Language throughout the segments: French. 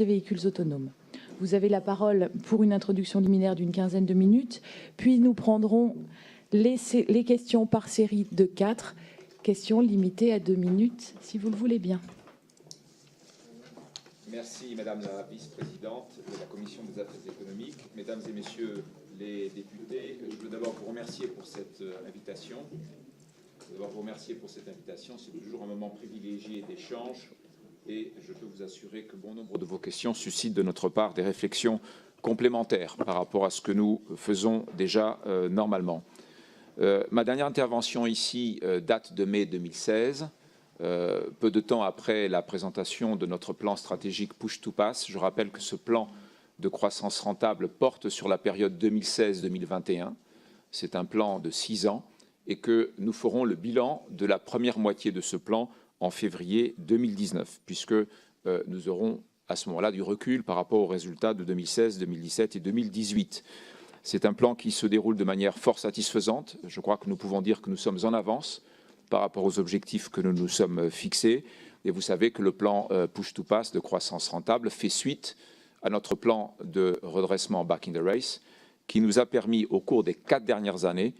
des véhicules autonomes. Vous avez la parole pour une introduction liminaire d'une quinzaine de minutes, puis nous prendrons les questions par série de 4, questions limitées à 2 minutes, si vous le voulez bien. Merci Madame la Vice-Présidente de la Commission des Affaires économiques. Mesdames et Messieurs les députés, je veux d'abord vous remercier pour cette invitation. C'est toujours un moment privilégié d'échange et je peux vous assurer que bon nombre de vos questions suscitent de notre part des réflexions complémentaires par rapport à ce que nous faisons déjà normalement. Ma dernière intervention ici date de mai 2016. Peu de temps après la présentation de notre plan stratégique Push to Pass. Je rappelle que ce plan de croissance rentable porte sur la période 2016-2021. C'est un plan de 6 ans et que nous ferons le bilan de la première moitié de ce plan en février 2019, puisque nous aurons à ce moment-là du recul par rapport aux résultats de 2016, 2017 et 2018. C'est un plan qui se déroule de manière fort satisfaisante. Je crois que nous pouvons dire que nous sommes en avance par rapport aux objectifs que nous nous sommes fixés. Et vous savez que le plan Push to Pass de croissance rentable fait suite à notre plan de redressement Back in the Race, qui nous a permis au cours des 4 dernières années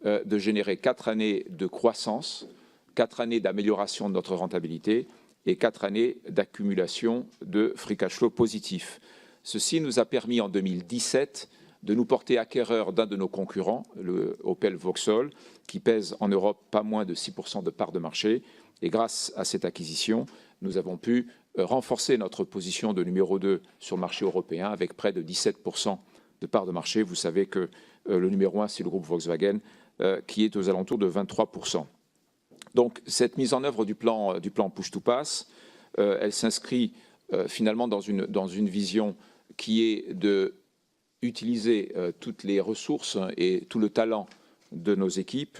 de générer 4 années de croissance, 4 années d'amélioration de notre rentabilité et 4 années d'accumulation de free cash flow positif. Ceci nous a permis en 2017 de nous porter acquéreur d'un de nos concurrents, le Opel Vauxhall, qui pèse en Europe pas moins de 6% de part de marché. Et grâce à cette acquisition, nous avons pu renforcer notre position de numéro 2 sur le marché européen avec près de 17% de part de marché. Vous savez que le numéro 1, c'est le groupe Volkswagen, qui est aux alentours de 23%. Donc, cette mise en œuvre du plan Push to Pass, elle s'inscrit finalement dans une vision qui est de utiliser toutes les ressources et tout le talent de nos équipes.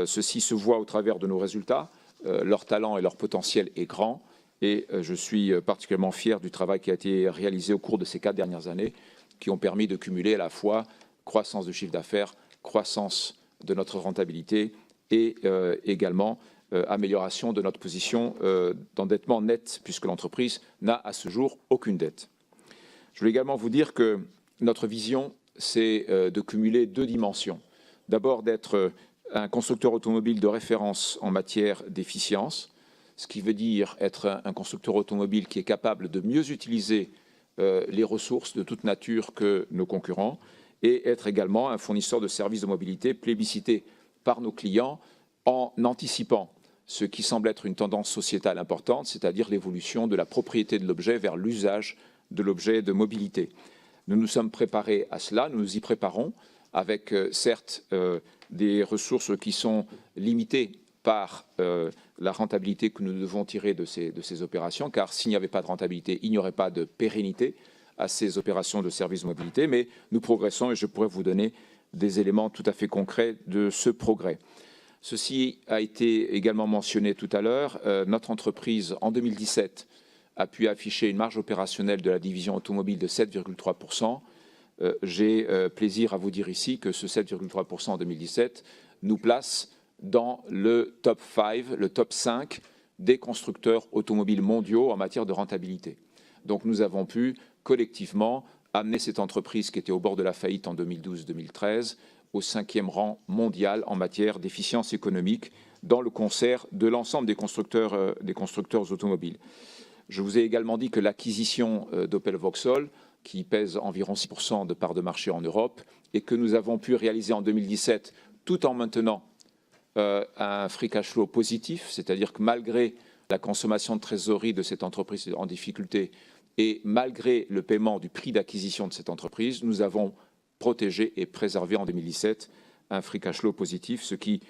Ceci se voit au travers de nos résultats. Leur talent et leur potentiel est grand et je suis particulièrement fier du travail qui a été réalisé au cours de ces 4 dernières années qui ont permis de cumuler à la fois croissance de chiffre d'affaires, croissance de notre rentabilité et également amélioration de notre position d'endettement net puisque l'entreprise n'a à ce jour aucune dette. Je voulais également vous dire que notre vision, c'est de cumuler 2 dimensions. D'abord, d'être un constructeur automobile de référence en matière d'efficience, ce qui veut dire être un constructeur automobile qui est capable de mieux utiliser les ressources de toute nature que nos concurrents et être également un fournisseur de services de mobilité plébiscité par nos clients en anticipant ce qui semble être une tendance sociétale importante, c'est-à-dire l'évolution de la propriété de l'objet vers l'usage de l'objet de mobilité. Nous nous sommes préparés à cela, nous nous y préparons avec certes des ressources qui sont limitées par la rentabilité que nous devons tirer de ces opérations, car s'il n'y avait pas de rentabilité, il n'y aurait pas de pérennité à ces opérations de service de mobilité, mais nous progressons et je pourrais vous donner des éléments tout à fait concrets de ce progrès. Ceci a été également mentionné tout à l'heure. Notre entreprise, en 2017, a pu afficher une marge opérationnelle de la division automobile de 7,3%. J'ai plaisir à vous dire ici que ce 7,3% en 2017 nous place dans le top 5, le top 5 des constructeurs automobiles mondiaux en matière de rentabilité. Donc nous avons pu collectivement amener cette entreprise qui était au bord de la faillite en 2012-2013 au 5e rang mondial en matière d'efficience économique dans le concert de l'ensemble des constructeurs automobiles. Je vous ai également dit que l'acquisition d'Opel Vauxhall, qui pèse environ 6% de part de marché en Europe, et que nous avons pu réaliser en 2017 tout en maintenant un free cash flow positif, c'est-à-dire que malgré la consommation de trésorerie de cette entreprise en difficulté et malgré le paiement du prix d'acquisition de cette entreprise, nous avons protégé et préservé en 2017 un free cash flow positif, ce qui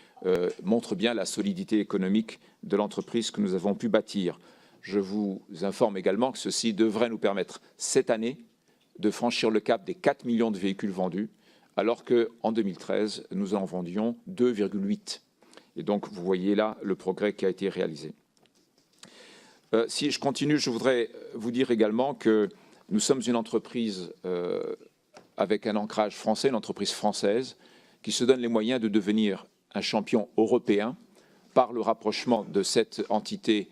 montre bien la solidité économique de l'entreprise que nous avons pu bâtir. Je vous informe également que ceci devrait nous permettre cette année de franchir le cap des 4 millions de véhicules vendus, alors qu'en 2013, nous en vendions 2,8. Et donc, vous voyez là le progrès qui a été réalisé. Si je continue, je voudrais vous dire également que nous sommes une entreprise avec un ancrage français, une entreprise française, qui se donne les moyens de devenir un champion européen par le rapprochement de cette entité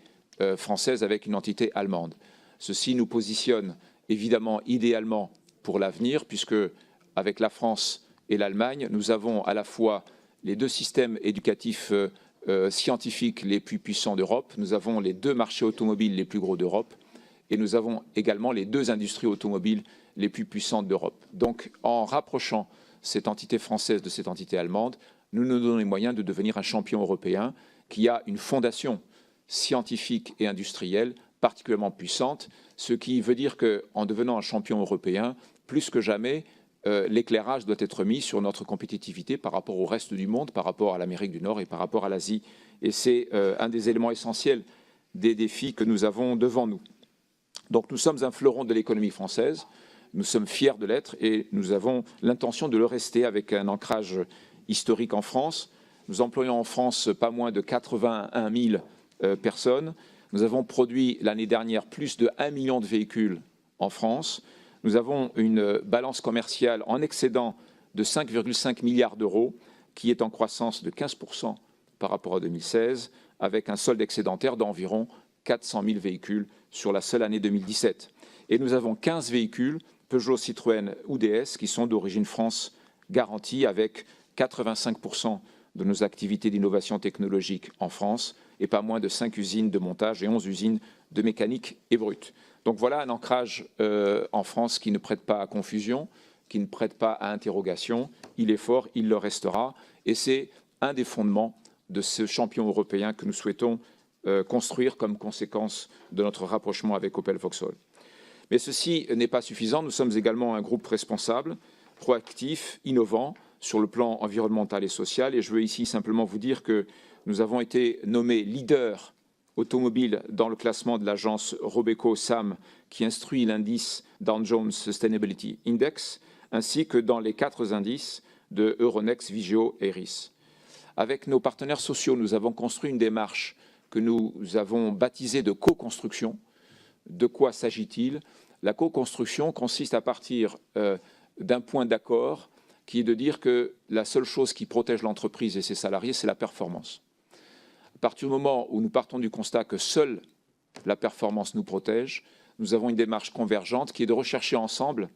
française avec une entité allemande. Ceci nous positionne évidemment idéalement pour l'avenir, puisque avec la France et l'Allemagne, nous avons à la fois les deux systèmes éducatifs scientifiques les plus puissants d'Europe, nous avons les deux marchés automobiles les plus gros d'Europe, et nous avons également les deux industries automobiles les plus puissantes d'Europe. Donc, en rapprochant cette entité française de cette entité allemande, nous nous donnons les moyens de devenir un champion européen qui a une fondation scientifique et industrielle particulièrement puissante, ce qui veut dire qu'en devenant un champion européen, plus que jamais, l'éclairage doit être mis sur notre compétitivité par rapport au reste du monde, par rapport à l'Amérique du Nord et par rapport à l'Asie. Et c'est un des éléments essentiels des défis que nous avons devant nous. Donc nous sommes un fleuron de l'économie française, nous sommes fiers de l'être et nous avons l'intention de le rester avec un ancrage historique en France. Nous employons en France pas moins de 81 000 personnes. Nous avons produit l'année dernière plus de 1 million de véhicules en France. Nous avons une balance commerciale en excédent de 5,5 milliards d'euros qui est en croissance de 15% par rapport à 2016 avec un solde excédentaire d'environ 400 000 véhicules sur la seule année 2017. Et nous avons 15 véhicules Peugeot, Citroën ou DS qui sont d'origine France garantie avec 85% de nos activités d'innovation technologique en France et pas moins de 5 usines de montage et 11 usines de mécanique et brute. Donc voilà un ancrage en France qui ne prête pas à confusion, qui ne prête pas à interrogation. Il est fort, il le restera et c'est un des fondements de ce champion européen que nous souhaitons construire comme conséquence de notre rapprochement avec Opel Vauxhall. Mais ceci n'est pas suffisant. Nous sommes également un groupe responsable, proactif, innovant sur le plan environnemental et social. Et je veux ici simplement vous dire que nous avons été nommés leaders automobile dans le classement de l'agence Robeco-SAM qui instruit l'indice Dow Jones Sustainability Index, ainsi que dans les 4 indices de Euronext, Vigeo et RIS. Avec nos partenaires sociaux, nous avons construit une démarche que nous avons baptisée de co-construction. De quoi s'agit-il? La co-construction consiste à partir d'un point d'accord qui est de dire que la seule chose qui protège l'entreprise et ses salariés, c'est la performance. À partir du moment où nous partons du constat que seule la performance nous protège, nous avons une démarche convergente qui est de rechercher ensemble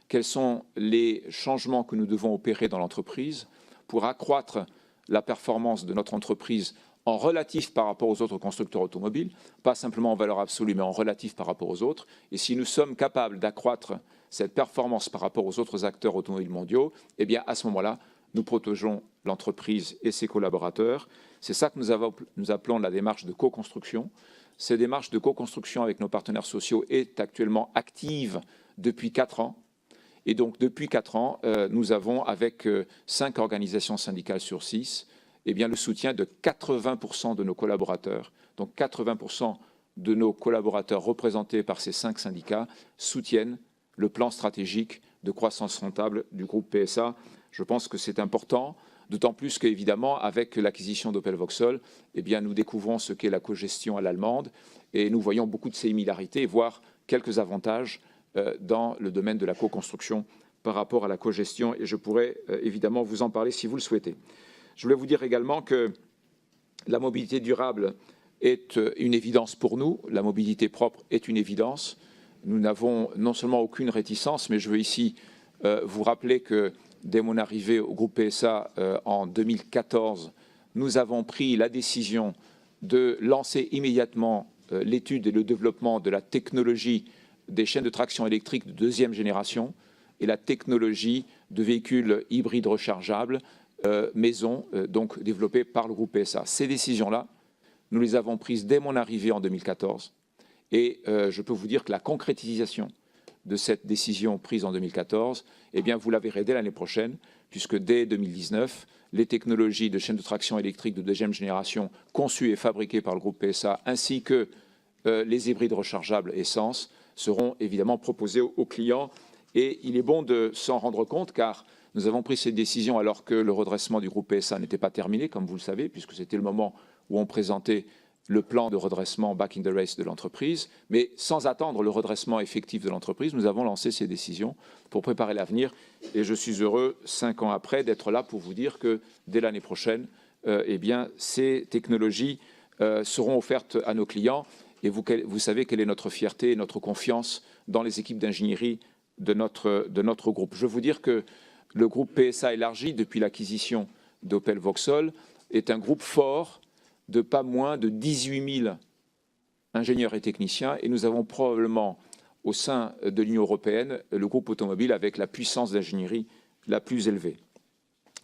quels sont les changements que nous devons opérer dans l'entreprise pour accroître la performance de notre entreprise en relatif par rapport aux autres constructeurs automobiles, pas simplement en valeur absolue, mais en relatif par rapport aux autres. Et si nous sommes capables d'accroître cette performance par rapport aux autres acteurs automobiles mondiaux, eh bien, à ce moment-là, nous protégeons l'entreprise et ses collaborateurs. C'est ça que nous appelons la démarche de co-construction. Cette démarche de co-construction avec nos partenaires sociaux est actuellement active depuis 4 ans. Et donc, depuis 4 ans, nous avons, avec 5 organisations syndicales sur 6, eh bien, le soutien de 80% de nos collaborateurs. Donc 80% de nos collaborateurs représentés par ces 5 syndicats soutiennent le plan stratégique de croissance rentable du groupe PSA. Je pense que c'est important, d'autant plus qu'évidemment, avec l'acquisition d'Opel Vauxhall, eh bien, nous découvrons ce qu'est la cogestion à l'allemande et nous voyons beaucoup de similarités, voire quelques avantages dans le domaine de la co-construction par rapport à la cogestion. Et je pourrais évidemment vous en parler si vous le souhaitez. Je voulais vous dire également que la mobilité durable est une évidence pour nous. La mobilité propre est une évidence. Nous n'avons non seulement aucune réticence, mais je veux ici vous rappeler que dès mon arrivée au groupe PSA en 2014, nous avons pris la décision de lancer immédiatement l'étude et le développement de la technologie des chaînes de traction électrique de 2e génération et la technologie de véhicules hybrides rechargeables maison, donc développée par le groupe PSA. Ces décisions-là, nous les avons prises dès mon arrivée en 2014. Et je peux vous dire que la concrétisation de cette décision prise en 2014, eh bien, vous la verrez dès l'année prochaine, puisque dès 2019, les technologies de chaînes de traction électrique de 2e génération conçues et fabriquées par le groupe PSA, ainsi que les hybrides rechargeables essence, seront évidemment proposées aux clients. Et il est bon de s'en rendre compte, car nous avons pris cette décision alors que le redressement du groupe PSA n'était pas terminé, comme vous le savez, puisque c'était le moment où on présentait le plan de redressement back in the race de l'entreprise. Mais sans attendre le redressement effectif de l'entreprise, nous avons lancé ces décisions pour préparer l'avenir. Et je suis heureux, 5 ans après, d'être là pour vous dire que dès l'année prochaine, eh bien, ces technologies seront offertes à nos clients. Et vous savez quelle est notre fierté et notre confiance dans les équipes d'ingénierie de notre groupe. Je veux vous dire que le groupe PSA élargi, depuis l'acquisition d'Opel Vauxhall, est un groupe fort de pas moins de 18 000 ingénieurs et techniciens, et nous avons probablement au sein de l'Union européenne le groupe automobile avec la puissance d'ingénierie la plus élevée.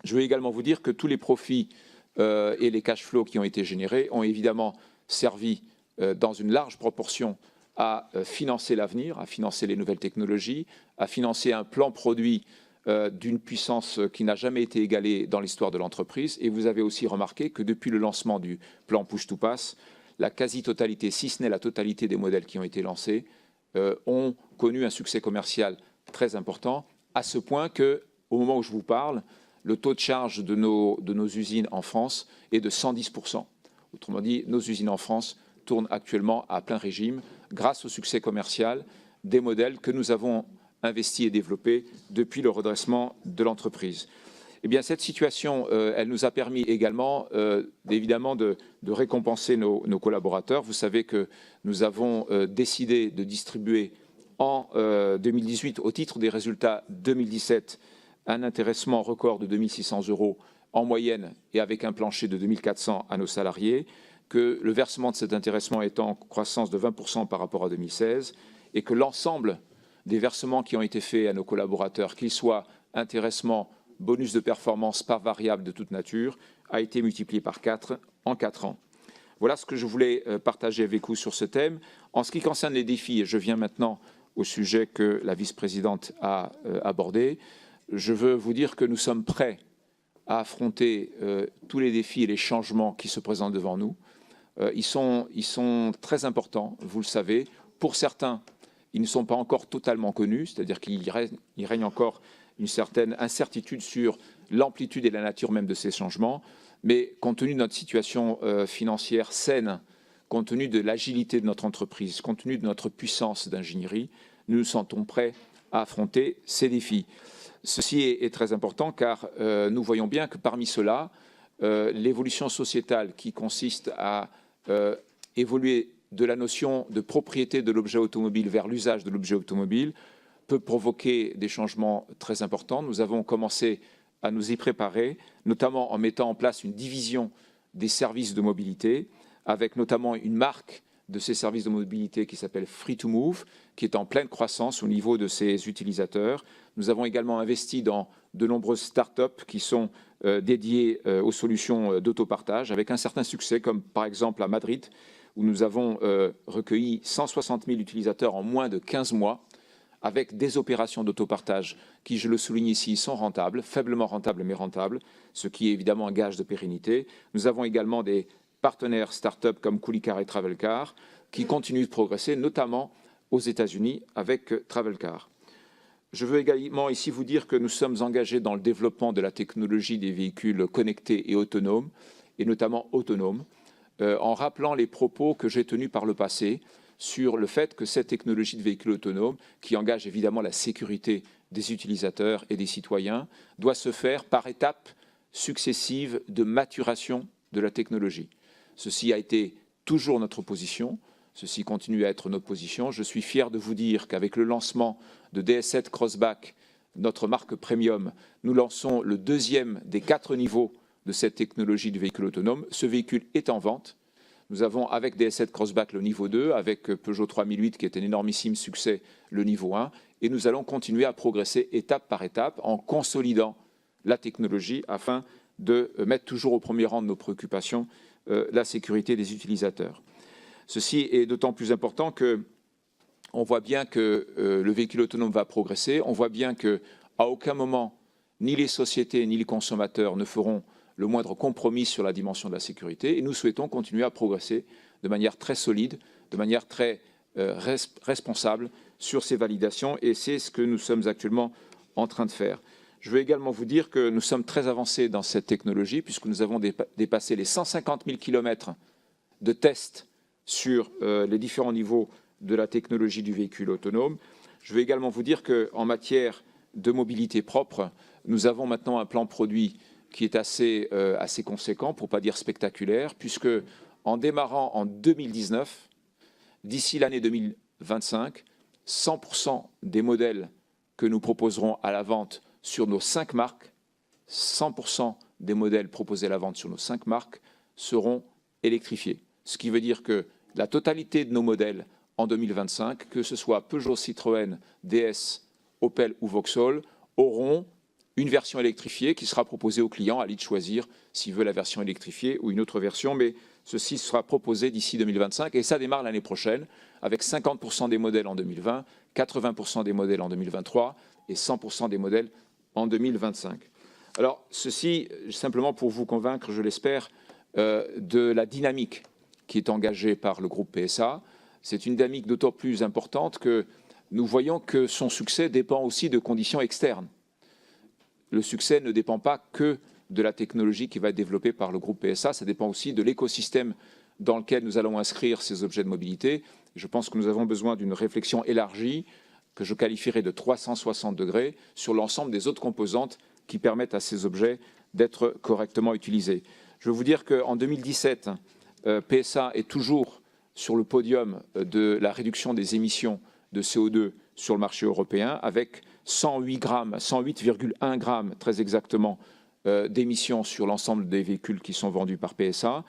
Je veux également vous dire que tous les profits et les cash flows qui ont été générés ont évidemment servi dans une large proportion à financer l'avenir, à financer les nouvelles technologies, à financer un plan produit d'une puissance qui n'a jamais été égalée dans l'histoire de l'entreprise. Et vous avez aussi remarqué que depuis le lancement du plan Push to Pass, la quasi-totalité, si ce n'est la totalité des modèles qui ont été lancés, ont connu un succès commercial très important, à ce point que, au moment où je vous parle, le taux de charge de nos usines en France est de 110%. Autrement dit, nos usines en France tournent actuellement à plein régime grâce au succès commercial des modèles que nous avons investis et développés depuis le redressement de l'entreprise. Eh bien, cette situation, elle nous a permis également, évidemment, de récompenser nos collaborateurs. Vous savez que nous avons décidé de distribuer en 2018, au titre des résultats 2017, un intéressement record de 2 600 € en moyenne et avec un plancher de 2 400 à nos salariés, que le versement de cet intéressement est en croissance de 20% par rapport à 2016 et que l'ensemble des versements qui ont été faits à nos collaborateurs, qu'ils soient intéressement, bonus de performance, par variable de toute nature, a été multiplié par 4 en 4 ans. Voilà ce que je voulais partager avec vous sur ce thème. En ce qui concerne les défis, et je viens maintenant au sujet que la vice-présidente a abordé, je veux vous dire que nous sommes prêts à affronter tous les défis et les changements qui se présentent devant nous. Ils sont très importants, vous le savez. Pour certains, ils ne sont pas encore totalement connus, c'est-à-dire qu'il règne encore une certaine incertitude sur l'amplitude et la nature même de ces changements. Mais compte tenu de notre situation financière saine, compte tenu de l'agilité de notre entreprise, compte tenu de notre puissance d'ingénierie, nous nous sentons prêts à affronter ces défis. Ceci est très important car nous voyons bien que parmi ceux-là, l'évolution sociétale qui consiste à évoluer de la notion de propriété de l'objet automobile vers l'usage de l'objet automobile peut provoquer des changements très importants. Nous avons commencé à nous y préparer, notamment en mettant en place une division des services de mobilité, avec notamment une marque de ces services de mobilité qui s'appelle Free2Move, qui est en pleine croissance au niveau de ses utilisateurs. Nous avons également investi dans de nombreuses start-up qui sont dédiées aux solutions d'autopartage, avec un certain succès, comme par exemple à Madrid, où nous avons recueilli 160 000 utilisateurs en moins de 15 mois, avec des opérations d'autopartage qui, je le souligne ici, sont rentables, faiblement rentables mais rentables, ce qui est évidemment un gage de pérennité. Nous avons également des partenaires start-up comme Coolycar et Travelcar qui continuent de progresser, notamment aux États-Unis avec Travelcar. Je veux également ici vous dire que nous sommes engagés dans le développement de la technologie des véhicules connectés et autonomes, et notamment autonomes, en rappelant les propos que j'ai tenus par le passé sur le fait que cette technologie de véhicules autonomes, qui engage évidemment la sécurité des utilisateurs et des citoyens, doit se faire par étapes successives de maturation de la technologie. Ceci a été toujours notre position, ceci continue à être notre position. Je suis fier de vous dire qu'avec le lancement de DS7 Crossback, notre marque premium, nous lançons le deuxième des 4 niveaux de cette technologie du véhicule autonome. Ce véhicule est en vente. Nous avons avec DS7 Crossback le niveau 2, avec Peugeot 3008 qui est un énormissime succès, le niveau 1. Et nous allons continuer à progresser étape par étape en consolidant la technologie afin de mettre toujours au premier rang de nos préoccupations la sécurité des utilisateurs. Ceci est d'autant plus important qu'on voit bien que le véhicule autonome va progresser. On voit bien qu'à aucun moment, ni les sociétés ni les consommateurs ne feront le moindre compromis sur la dimension de la sécurité. Et nous souhaitons continuer à progresser de manière très solide, de manière très responsable sur ces validations. Et c'est ce que nous sommes actuellement en train de faire. Je veux également vous dire que nous sommes très avancés dans cette technologie puisque nous avons dépassé les 150 000 km de tests sur les différents niveaux de la technologie du véhicule autonome. Je veux également vous dire qu'en matière de mobilité propre, nous avons maintenant un plan produit qui est assez conséquent, pour ne pas dire spectaculaire, puisque en démarrant en 2019, d'ici l'année 2025, 100% des modèles que nous proposerons à la vente sur nos 5 marques, 100% des modèles proposés à la vente sur nos 5 marques seront électrifiés. Ce qui veut dire que la totalité de nos modèles en 2025, que ce soit Peugeot, Citroën, DS, Opel ou Vauxhall, auront une version électrifiée qui sera proposée au client, à lui de choisir s'il veut la version électrifiée ou une autre version, mais ceci sera proposé d'ici 2025 et ça démarre l'année prochaine avec 50% des modèles en 2020, 80% des modèles en 2023 et 100% des modèles en 2025. Alors, ceci, simplement pour vous convaincre, je l'espère, de la dynamique qui est engagée par le groupe PSA. C'est une dynamique d'autant plus importante que nous voyons que son succès dépend aussi de conditions externes. Le succès ne dépend pas que de la technologie qui va être développée par le groupe PSA, ça dépend aussi de l'écosystème dans lequel nous allons inscrire ces objets de mobilité. Je pense que nous avons besoin d'une réflexion élargie, que je qualifierais de 360 degrés, sur l'ensemble des autres composantes qui permettent à ces objets d'être correctement utilisés. Je veux vous dire qu'en 2017, PSA est toujours sur le podium de la réduction des émissions de CO2 sur le marché européen, avec 108,1 grammes très exactement d'émissions sur l'ensemble des véhicules qui sont vendus par PSA,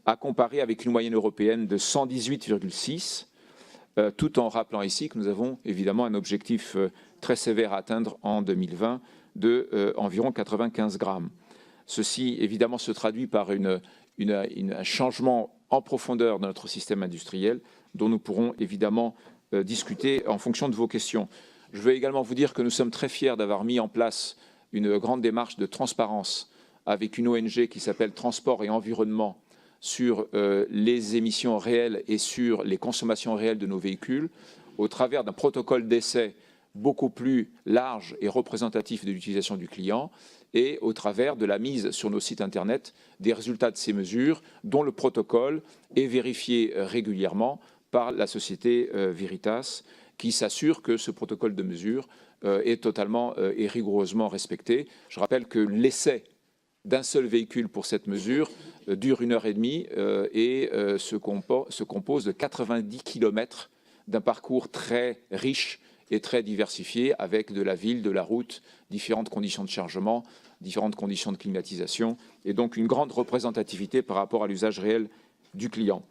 à comparer avec une moyenne européenne de 118,6, tout en rappelant ici que nous avons évidemment un objectif très sévère à atteindre en 2020 de environ 95 grammes. Ceci évidemment se traduit par un changement en profondeur de notre système industriel dont nous pourrons évidemment discuter en fonction de vos questions. Je veux également vous dire que nous sommes très fiers d'avoir mis en place une grande démarche de transparence avec une ONG qui s'appelle Transport et Environnement sur les émissions réelles et sur les consommations réelles de nos véhicules, au travers d'un protocole d'essai beaucoup plus large et représentatif de l'utilisation du client, et au travers de la mise sur nos sites Internet des résultats de ces mesures, dont le protocole est vérifié régulièrement par la société Veritas, qui s'assure que ce protocole de mesure est totalement et rigoureusement respecté. Je rappelle que l'essai d'un seul véhicule pour cette mesure dure 1h30 et se compose de 90 km d'un parcours très riche et très diversifié, avec de la ville, de la route, différentes conditions de chargement, différentes conditions de climatisation, et donc une grande représentativité par rapport à l'usage réel du client.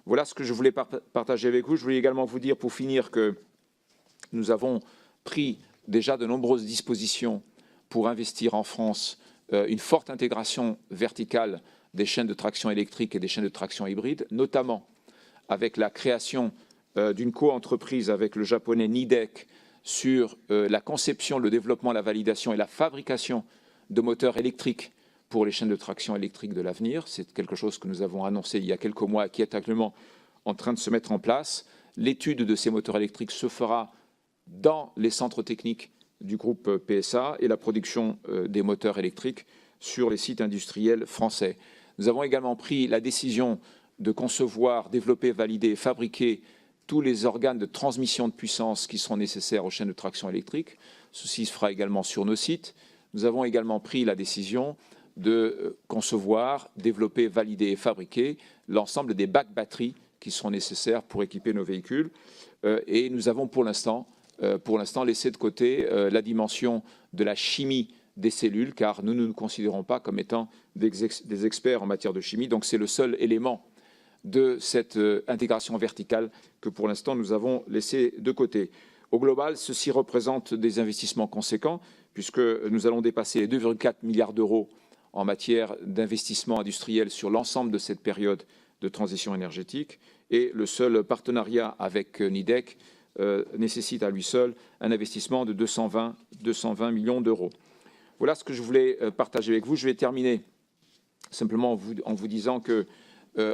Voilà ce que je voulais partager avec vous. Je voulais également vous dire, pour finir, que nous avons pris déjà de nombreuses dispositions pour investir en France une forte intégration verticale des chaînes de traction électrique et des chaînes de traction hybride, notamment avec la création d'une co-entreprise avec le japonais Nidec sur la conception, le développement, la validation et la fabrication de moteurs électriques pour les chaînes de traction électrique de l'avenir. C'est quelque chose que nous avons annoncé il y a quelques mois et qui est actuellement en train de se mettre en place. L'étude de ces moteurs électriques se fera dans les centres techniques du groupe PSA et la production des moteurs électriques sur les sites industriels français. Nous avons également pris la décision de concevoir, développer, valider, fabriquer tous les organes de transmission de puissance qui seront nécessaires aux chaînes de traction électrique. Ceci se fera également sur nos sites. Nous avons également pris la décision de concevoir, développer, valider et fabriquer l'ensemble des bacs batteries qui seront nécessaires pour équiper nos véhicules. Et nous avons pour l'instant laissé de côté la dimension de la chimie des cellules, car nous ne nous considérons pas comme étant des experts en matière de chimie. Donc c'est le seul élément de cette intégration verticale que pour l'instant nous avons laissé de côté. Au global, ceci représente des investissements conséquents, puisque nous allons dépasser les 2,4 milliards d'euros en matière d'investissement industriel sur l'ensemble de cette période de transition énergétique. Et le seul partenariat avec Nidec nécessite à lui seul un investissement de 220 millions d'euros. Voilà ce que je voulais partager avec vous. Je vais terminer simplement en vous disant que,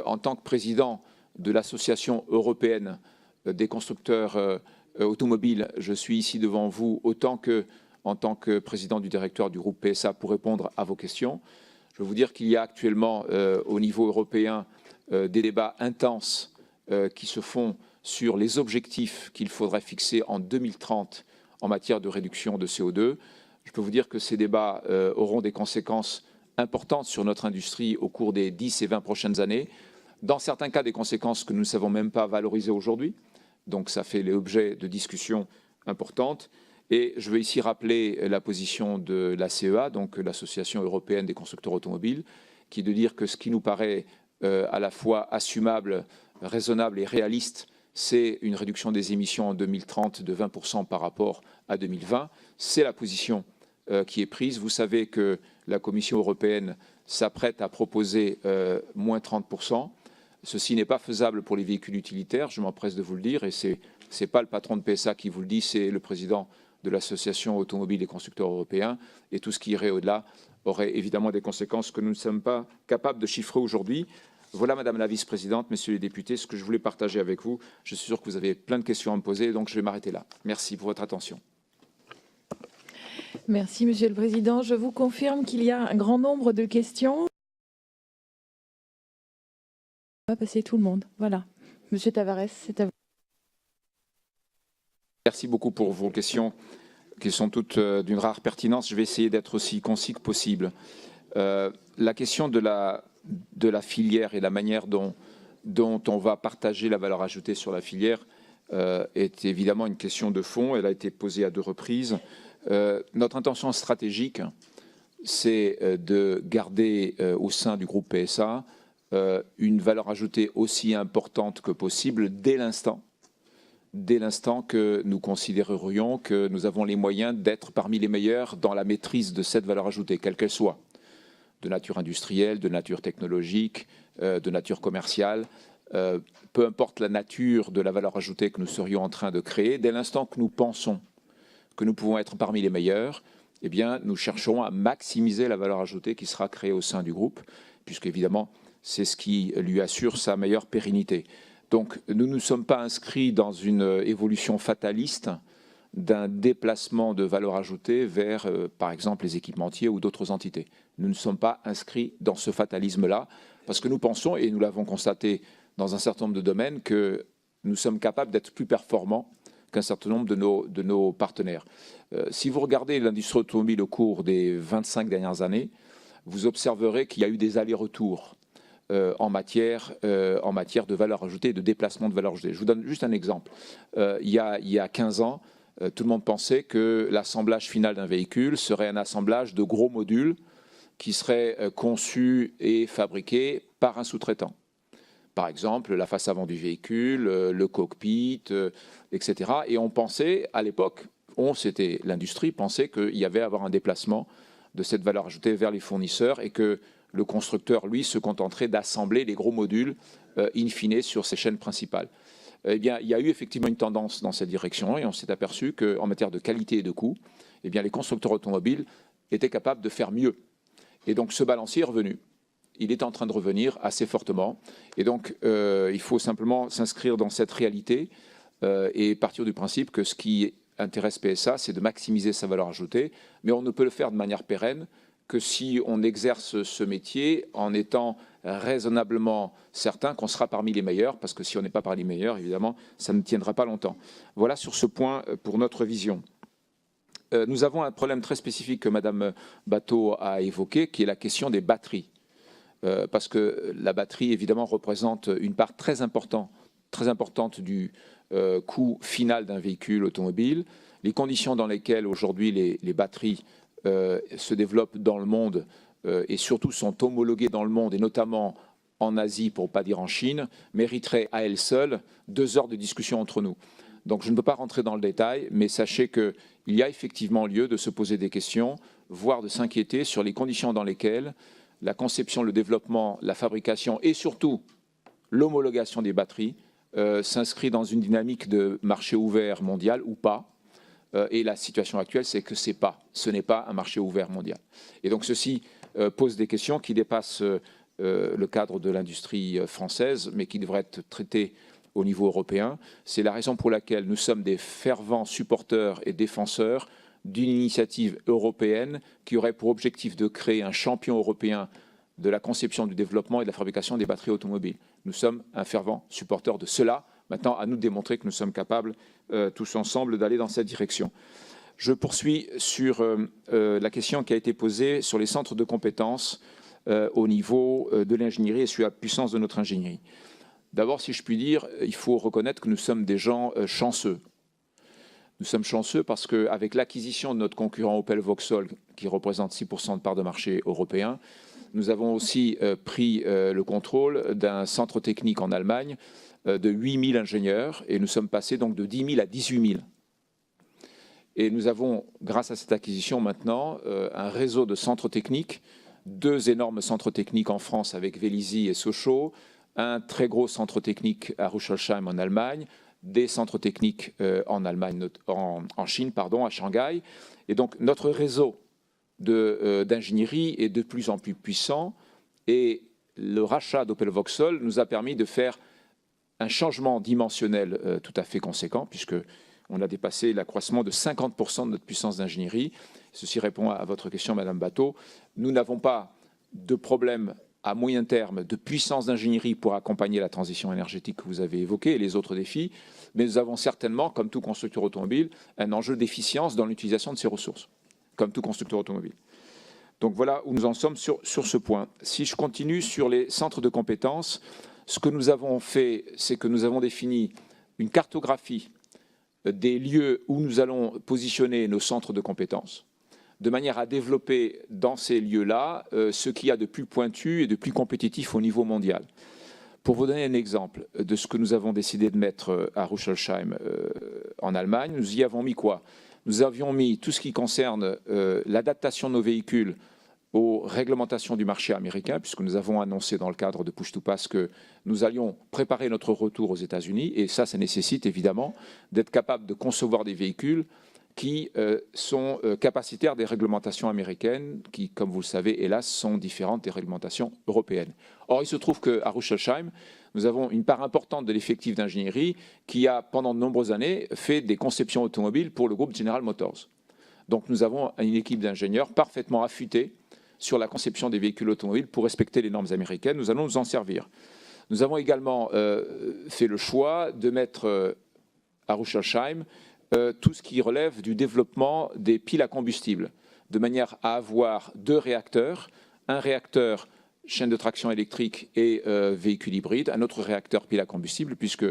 en tant que président de l'Association européenne des constructeurs automobiles, je suis ici devant vous autant qu'en tant que président du directoire du groupe PSA pour répondre à vos questions. Je veux vous dire qu'il y a actuellement au niveau européen des débats intenses qui se font sur les objectifs qu'il faudrait fixer en 2030 en matière de réduction de CO2. Je peux vous dire que ces débats auront des conséquences importantes sur notre industrie au cours des 10 et 20 prochaines années. Dans certains cas, des conséquences que nous ne savons même pas valoriser aujourd'hui, Donc ça fait l'objet de discussions importantes. Et je veux ici rappeler la position de la CEA, donc l'Association européenne des constructeurs automobiles, qui est de dire que ce qui nous paraît à la fois assumable, raisonnable et réaliste, c'est une réduction des émissions en 2030 de 20% par rapport à 2020. C'est la position qui est prise. Vous savez que la Commission européenne s'apprête à proposer moins 30%. Ceci n'est pas faisable pour les véhicules utilitaires, je m'empresse de vous le dire, et ce n'est pas le patron de PSA qui vous le dit, c'est le président de l'Association automobile des constructeurs européens, et tout ce qui irait au-delà aurait évidemment des conséquences que nous ne sommes pas capables de chiffrer aujourd'hui. Voilà, Madame la Vice-présidente, Messieurs les députés, ce que je voulais partager avec vous. Je suis sûr que vous avez plein de questions à me poser, donc je vais m'arrêter là. Merci pour votre attention. Merci, Monsieur le Président. Je vous confirme qu'il y a un grand nombre de questions. On va passer tout le monde. Voilà. Monsieur Tavares, c'est à vous. Merci beaucoup pour vos questions qui sont toutes d'une rare pertinence. Je vais essayer d'être aussi concis que possible. La question de la filière et la manière dont on va partager la valeur ajoutée sur la filière est évidemment une question de fond. Elle a été posée à 2 reprises. Notre intention stratégique, c'est de garder au sein du groupe PSA une valeur ajoutée aussi importante que possible dès l'instant que nous considérerions que nous avons les moyens d'être parmi les meilleurs dans la maîtrise de cette valeur ajoutée, quelle qu'elle soit, de nature industrielle, de nature technologique, de nature commerciale, peu importe la nature de la valeur ajoutée que nous serions en train de créer, dès l'instant que nous pensons que nous pouvons être parmi les meilleurs, eh bien, nous chercherons à maximiser la valeur ajoutée qui sera créée au sein du groupe, puisque évidemment, c'est ce qui lui assure sa meilleure pérennité. Donc, nous ne sommes pas inscrits dans une évolution fataliste d'un déplacement de valeur ajoutée vers, par exemple, les équipementiers ou d'autres entités. Nous ne sommes pas inscrits dans ce fatalisme-là, parce que nous pensons, et nous l'avons constaté dans un certain nombre de domaines, que nous sommes capables d'être plus performants qu'un certain nombre de nos partenaires. Si vous regardez l'industrie automobile au cours des 25 dernières années, vous observerez qu'il y a eu des allers-retours en matière de valeur ajoutée, de déplacement de valeur ajoutée. Je vous donne juste un exemple. Il y a 15 ans, tout le monde pensait que l'assemblage final d'un véhicule serait un assemblage de gros modules qui seraient conçus et fabriqués par un sous-traitant. Par exemple, la face avant du véhicule, le cockpit, etc. Et on pensait, à l'époque, l'industrie pensait qu'il y avait à avoir un déplacement de cette valeur ajoutée vers les fournisseurs et que le constructeur, lui, se contenterait d'assembler les gros modules in fine sur ses chaînes principales. Eh bien, il y a eu effectivement une tendance dans cette direction et on s'est aperçu qu'en matière de qualité et de coût, eh bien, les constructeurs automobiles étaient capables de faire mieux. Et donc, ce balancier est revenu. Il est en train de revenir assez fortement. Et donc, il faut simplement s'inscrire dans cette réalité et partir du principe que ce qui intéresse PSA, c'est de maximiser sa valeur ajoutée. Mais on ne peut le faire de manière pérenne que si on exerce ce métier en étant raisonnablement certain qu'on sera parmi les meilleurs, parce que si on n'est pas parmi les meilleurs, évidemment, ça ne tiendra pas longtemps. Voilà sur ce point pour notre vision. Nous avons un problème très spécifique que Madame Bateau a évoqué, qui est la question des batteries. Parce que la batterie, évidemment, représente une part très importante du coût final d'un véhicule automobile. Les conditions dans lesquelles aujourd'hui les batteries se développent dans le monde et surtout sont homologuées dans le monde, et notamment en Asie, pour ne pas dire en Chine, mériteraient à elles seules 2 heures de discussion entre nous. Donc je ne peux pas rentrer dans le détail, mais sachez qu'il y a effectivement lieu de se poser des questions, voire de s'inquiéter sur les conditions dans lesquelles la conception, le développement, la fabrication et surtout l'homologation des batteries s'inscrit dans une dynamique de marché ouvert mondial ou pas. Et la situation actuelle, c'est que ce n'est pas un marché ouvert mondial. Et donc ceci pose des questions qui dépassent le cadre de l'industrie française, mais qui devraient être traitées au niveau européen. C'est la raison pour laquelle nous sommes des fervents supporters et défenseurs d'une initiative européenne qui aurait pour objectif de créer un champion européen de la conception, du développement et de la fabrication des batteries automobiles. Nous sommes un fervent supporter de cela. Maintenant, à nous de démontrer que nous sommes capables, tous ensemble, d'aller dans cette direction. Je poursuis sur la question qui a été posée sur les centres de compétences au niveau de l'ingénierie et sur la puissance de notre ingénierie. D'abord, si je puis dire, il faut reconnaître que nous sommes des gens chanceux. Nous sommes chanceux parce qu'avec l'acquisition de notre concurrent Opel Vauxhall, qui représente 6% de part de marché européen, nous avons aussi pris le contrôle d'un centre technique en Allemagne de 8 000 ingénieurs, et nous sommes passés donc de 10 000 à 18 000. Et nous avons, grâce à cette acquisition maintenant, un réseau de centres techniques, 2 énormes centres techniques en France avec Vélizy et Sochaux, un très gros centre technique à Rüsselsheim en Allemagne, des centres techniques en Chine, à Shanghai. Et donc notre réseau d'ingénierie est de plus en plus puissant, et le rachat d'Opel Vauxhall nous a permis de faire un changement dimensionnel tout à fait conséquent, puisqu'on a dépassé l'accroissement de 50% de notre puissance d'ingénierie. Ceci répond à votre question, Madame Bateau. Nous n'avons pas de problème à moyen terme de puissance d'ingénierie pour accompagner la transition énergétique que vous avez évoquée et les autres défis, mais nous avons certainement, comme tout constructeur automobile, un enjeu d'efficience dans l'utilisation de ces ressources, comme tout constructeur automobile. Donc voilà où nous en sommes sur ce point. Si je continue sur les centres de compétences, ce que nous avons fait, c'est que nous avons défini une cartographie des lieux où nous allons positionner nos centres de compétences, de manière à développer dans ces lieux-là ce qu'il y a de plus pointu et de plus compétitif au niveau mondial. Pour vous donner un exemple de ce que nous avons décidé de mettre à Rüsselsheim en Allemagne, nous y avons mis quoi? Nous avions mis tout ce qui concerne l'adaptation de nos véhicules aux réglementations du marché américain, puisque nous avons annoncé dans le cadre de Push to Pass que nous allions préparer notre retour aux États-Unis, et ça nécessite évidemment d'être capable de concevoir des véhicules qui sont capacitaires des réglementations américaines, qui, comme vous le savez, hélas, sont différentes des réglementations européennes. Or, il se trouve qu'à Rüsselsheim, nous avons une part importante de l'effectif d'ingénierie qui a, pendant de nombreuses années, fait des conceptions automobiles pour le groupe General Motors. Donc, nous avons une équipe d'ingénieurs parfaitement affûtée sur la conception des véhicules automobiles pour respecter les normes américaines. Nous allons nous en servir. Nous avons également fait le choix de mettre à Rüsselsheim tout ce qui relève du développement des piles à combustible, de manière à avoir 2 réacteurs, un réacteur chaîne de traction électrique et véhicule hybride, un autre réacteur pile à combustible, puisque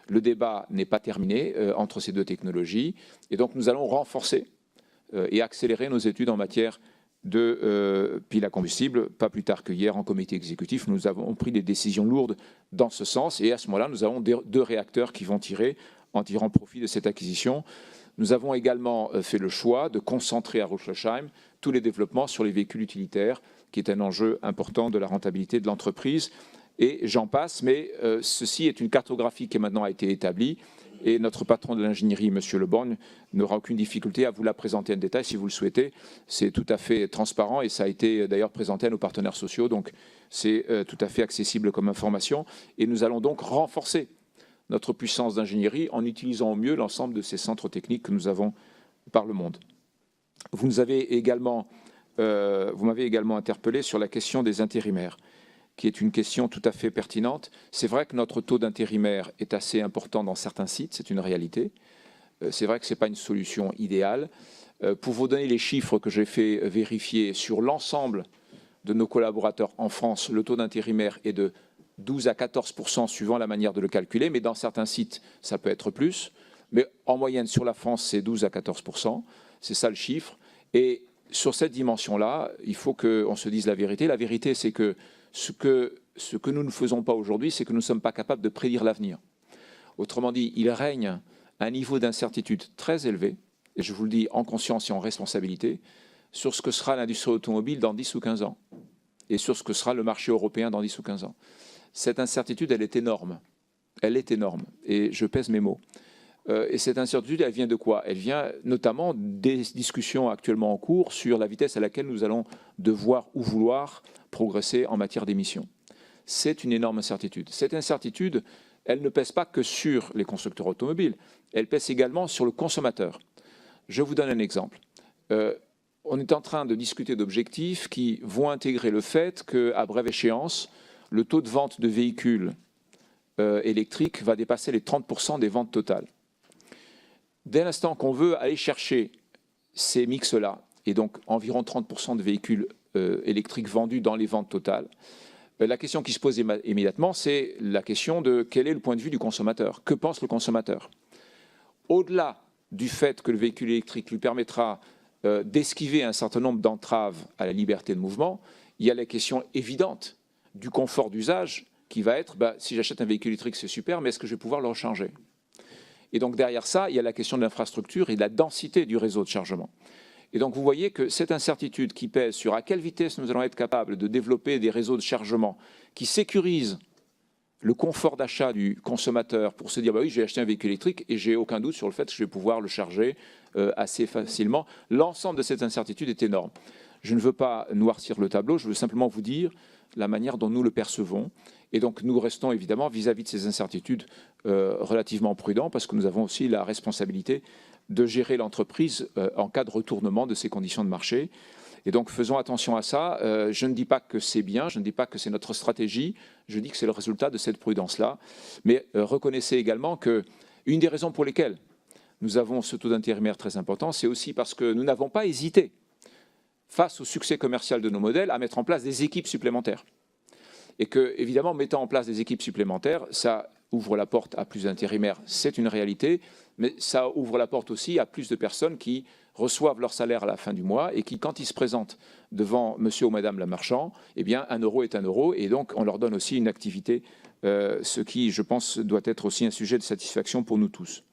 le débat n'est pas terminé entre ces 2 technologies. Et donc nous allons renforcer et accélérer nos études en matière de piles à combustible. Pas plus tard que hier, en comité exécutif, nous avons pris des décisions lourdes dans ce sens, et à ce moment-là, nous avons 2 réacteurs qui vont tirer en tirant profit de cette acquisition. Nous avons également fait le choix de concentrer à Rüsselsheim tous les développements sur les véhicules utilitaires, qui est un enjeu important de la rentabilité de l'entreprise. Et j'en passe, mais ceci est une cartographie qui maintenant a été établie, et notre patron de l'ingénierie, M. Le Borgne, n'aura aucune difficulté à vous la présenter en détail si vous le souhaitez. C'est tout à fait transparent, et ça a été d'ailleurs présenté à nos partenaires sociaux, donc c'est tout à fait accessible comme information. Et nous allons donc renforcer notre puissance d'ingénierie en utilisant au mieux l'ensemble de ces centres techniques que nous avons par le monde. Vous m'avez également interpellé sur la question des intérimaires, qui est une question tout à fait pertinente. C'est vrai que notre taux d'intérimaires est assez important dans certains sites, c'est une réalité. C'est vrai que ce n'est pas une solution idéale. Pour vous donner les chiffres que j'ai fait vérifier sur l'ensemble de nos collaborateurs en France, le taux d'intérimaires est de 12 à 14% suivant la manière de le calculer, mais dans certains sites, ça peut être plus. Mais en moyenne, sur la France, c'est 12 à 14%. C'est ça le chiffre. Et sur cette dimension-là, il faut qu'on se dise la vérité. La vérité, c'est que ce que nous ne faisons pas aujourd'hui, c'est que nous ne sommes pas capables de prédire l'avenir. Autrement dit, il règne un niveau d'incertitude très élevé, et je vous le dis en conscience et en responsabilité, sur ce que sera l'industrie automobile dans 10 ou 15 ans, et sur ce que sera le marché européen dans 10 ou 15 ans. Cette incertitude, elle est énorme. Elle est énorme, et je pèse mes mots. Et cette incertitude, elle vient de quoi? Elle vient notamment des discussions actuellement en cours sur la vitesse à laquelle nous allons devoir ou vouloir progresser en matière d'émissions. C'est une énorme incertitude. Cette incertitude, elle ne pèse pas que sur les constructeurs automobiles, elle pèse également sur le consommateur. Je vous donne un exemple. On est en train de discuter d'objectifs qui vont intégrer le fait qu'à brève échéance, le taux de vente de véhicules électriques va dépasser les 30% des ventes totales. Dès l'instant qu'on veut aller chercher ces mix-là, et donc environ 30% de véhicules électriques vendus dans les ventes totales, la question qui se pose immédiatement, c'est la question de quel est le point de vue du consommateur. Que pense le consommateur? Au-delà du fait que le véhicule électrique lui permettra d'esquiver un certain nombre d'entraves à la liberté de mouvement, il y a la question évidente du confort d'usage qui va être, si j'achète un véhicule électrique, c'est super, mais est-ce que je vais pouvoir le recharger? Et donc derrière ça, il y a la question de l'infrastructure et de la densité du réseau de chargement. Et donc vous voyez que cette incertitude qui pèse sur à quelle vitesse nous allons être capables de développer des réseaux de chargement qui sécurisent le confort d'achat du consommateur pour se dire oui, j'ai acheté un véhicule électrique et j'ai aucun doute sur le fait que je vais pouvoir le charger assez facilement. L'ensemble de cette incertitude est énorme. Je ne veux pas noircir le tableau, je veux simplement vous dire la manière dont nous le percevons. Et donc nous restons évidemment vis-à-vis de ces incertitudes relativement prudents parce que nous avons aussi la responsabilité de gérer l'entreprise en cas de retournement de ces conditions de marché. Et donc faisons attention à ça. Je ne dis pas que c'est bien, je ne dis pas que c'est notre stratégie, je dis que c'est le résultat de cette prudence-là. Mais reconnaissez également qu'une des raisons pour lesquelles nous avons ce taux d'intérimaire très important, c'est aussi parce que nous n'avons pas hésité, face au succès commercial de nos modèles, à mettre en place des équipes supplémentaires. Et que, évidemment, mettant en place des équipes supplémentaires, ça ouvre la porte à plus d'intérimaires, c'est une réalité, mais ça ouvre la porte aussi à plus de personnes qui reçoivent leur salaire à la fin du mois et qui, quand ils se présentent devant monsieur ou madame la marchand, eh bien, 1 euro est 1 euro, et donc on leur donne aussi une activité, ce qui, je pense, doit être aussi un sujet de satisfaction pour nous tous.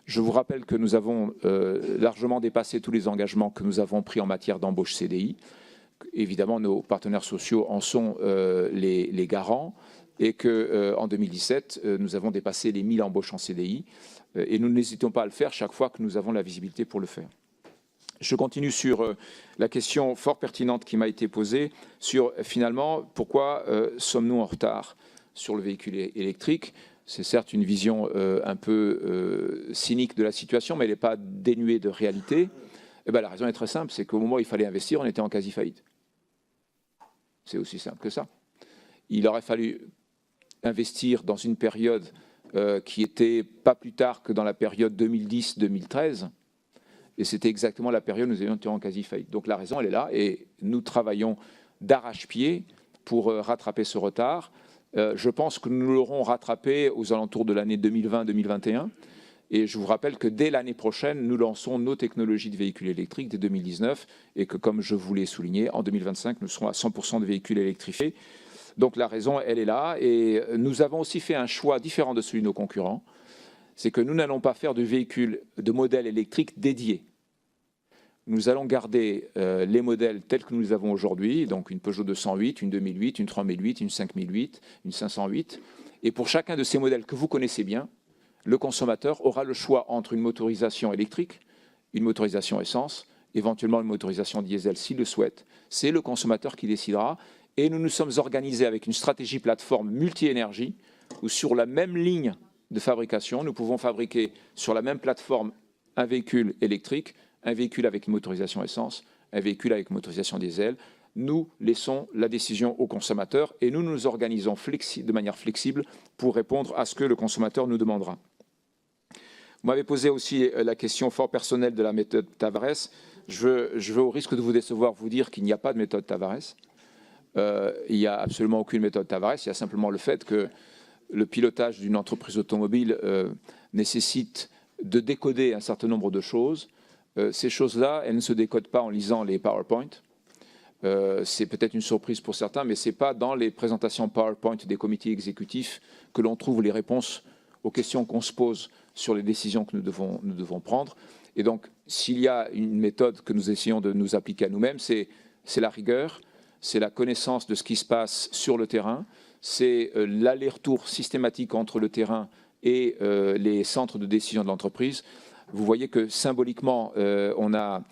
Je vous rappelle que nous avons largement dépassé tous les engagements que nous avons pris en matière d'embauche CDI. Évidemment, nos partenaires sociaux en sont les garants et qu'en 2017, nous avons dépassé les 1000 embauches en CDI et nous n'hésitons pas à le faire chaque fois que nous avons la visibilité pour le faire. Je continue sur la question fort pertinente qui m'a été posée sur finalement pourquoi sommes-nous en retard sur le véhicule électrique. C'est certes une vision un peu cynique de la situation, mais elle n'est pas dénuée de réalité. Eh bien, la raison est très simple, c'est qu'au moment où il fallait investir, on était en quasi-faillite. C'est aussi simple que ça. Il aurait fallu investir dans une période qui était pas plus tard que dans la période 2010-2013, et c'était exactement la période où nous étions en quasi-faillite. Donc la raison, elle est là, et nous travaillons d'arrache-pied pour rattraper ce retard. Je pense que nous l'aurons rattrapé aux alentours de l'année 2020-2021. Et je vous rappelle que dès l'année prochaine, nous lançons nos technologies de véhicules électriques dès 2019 et que, comme je vous l'ai souligné, en 2025, nous serons à 100% de véhicules électrifiés. Donc la raison, elle est là. Et nous avons aussi fait un choix différent de celui de nos concurrents. C'est que nous n'allons pas faire de véhicules de modèles électriques dédiés. Nous allons garder les modèles tels que nous les avons aujourd'hui, donc une Peugeot 208, une 2008, une 3008, une 5008, une 508. Et pour chacun de ces modèles que vous connaissez bien, le consommateur aura le choix entre une motorisation électrique, une motorisation essence, éventuellement une motorisation diesel s'il le souhaite. C'est le consommateur qui décidera. Et nous nous sommes organisés avec une stratégie plateforme multi-énergie où sur la même ligne de fabrication, nous pouvons fabriquer sur la même plateforme un véhicule électrique, un véhicule avec une motorisation essence, un véhicule avec une motorisation diesel. Nous laissons la décision au consommateur et nous nous organisons de manière flexible pour répondre à ce que le consommateur nous demandera. Vous m'avez posé aussi la question fort personnelle de la méthode Tavares. Je veux, au risque de vous décevoir, vous dire qu'il n'y a pas de méthode Tavares. Il n'y a absolument aucune méthode Tavares. Il y a simplement le fait que le pilotage d'une entreprise automobile nécessite de décoder un certain nombre de choses. Ces choses-là, elles ne se décodent pas en lisant les PowerPoint. C'est peut-être une surprise pour certains, mais ce n'est pas dans les présentations PowerPoint des comités exécutifs que l'on trouve les réponses aux questions qu'on se pose sur les décisions que nous devons prendre. Et donc, s'il y a une méthode que nous essayons de nous appliquer à nous-mêmes, c'est la rigueur, c'est la connaissance de ce qui se passe sur le terrain, c'est l'aller-retour systématique entre le terrain et les centres de décision de l'entreprise. Vous voyez que symboliquement, on a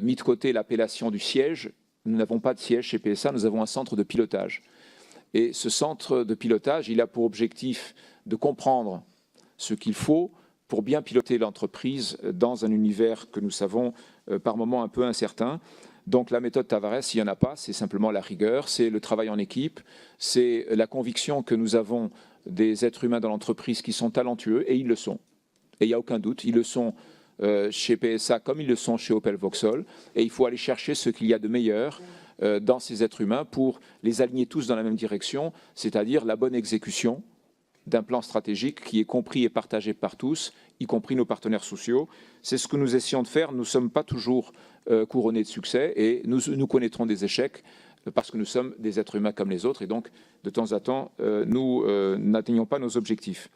mis de côté l'appellation du siège. Nous n'avons pas de siège chez PSA, nous avons un centre de pilotage. Et ce centre de pilotage, il a pour objectif de comprendre ce qu'il faut pour bien piloter l'entreprise dans un univers que nous savons par moments un peu incertain. Donc la méthode Tavares, il n'y en a pas, c'est simplement la rigueur, c'est le travail en équipe, c'est la conviction que nous avons des êtres humains dans l'entreprise qui sont talentueux, et ils le sont. Et il n'y a aucun doute, ils le sont chez PSA comme ils le sont chez Opel Vauxhall, et il faut aller chercher ce qu'il y a de meilleur dans ces êtres humains pour les aligner tous dans la même direction, c'est-à-dire la bonne exécution d'un plan stratégique qui est compris et partagé par tous, y compris nos partenaires sociaux. C'est ce que nous essayons de faire. Nous ne sommes pas toujours couronnés de succès et nous connaîtrons des échecs parce que nous sommes des êtres humains comme les autres et donc de temps à temps, nous n'atteignons pas nos objectifs.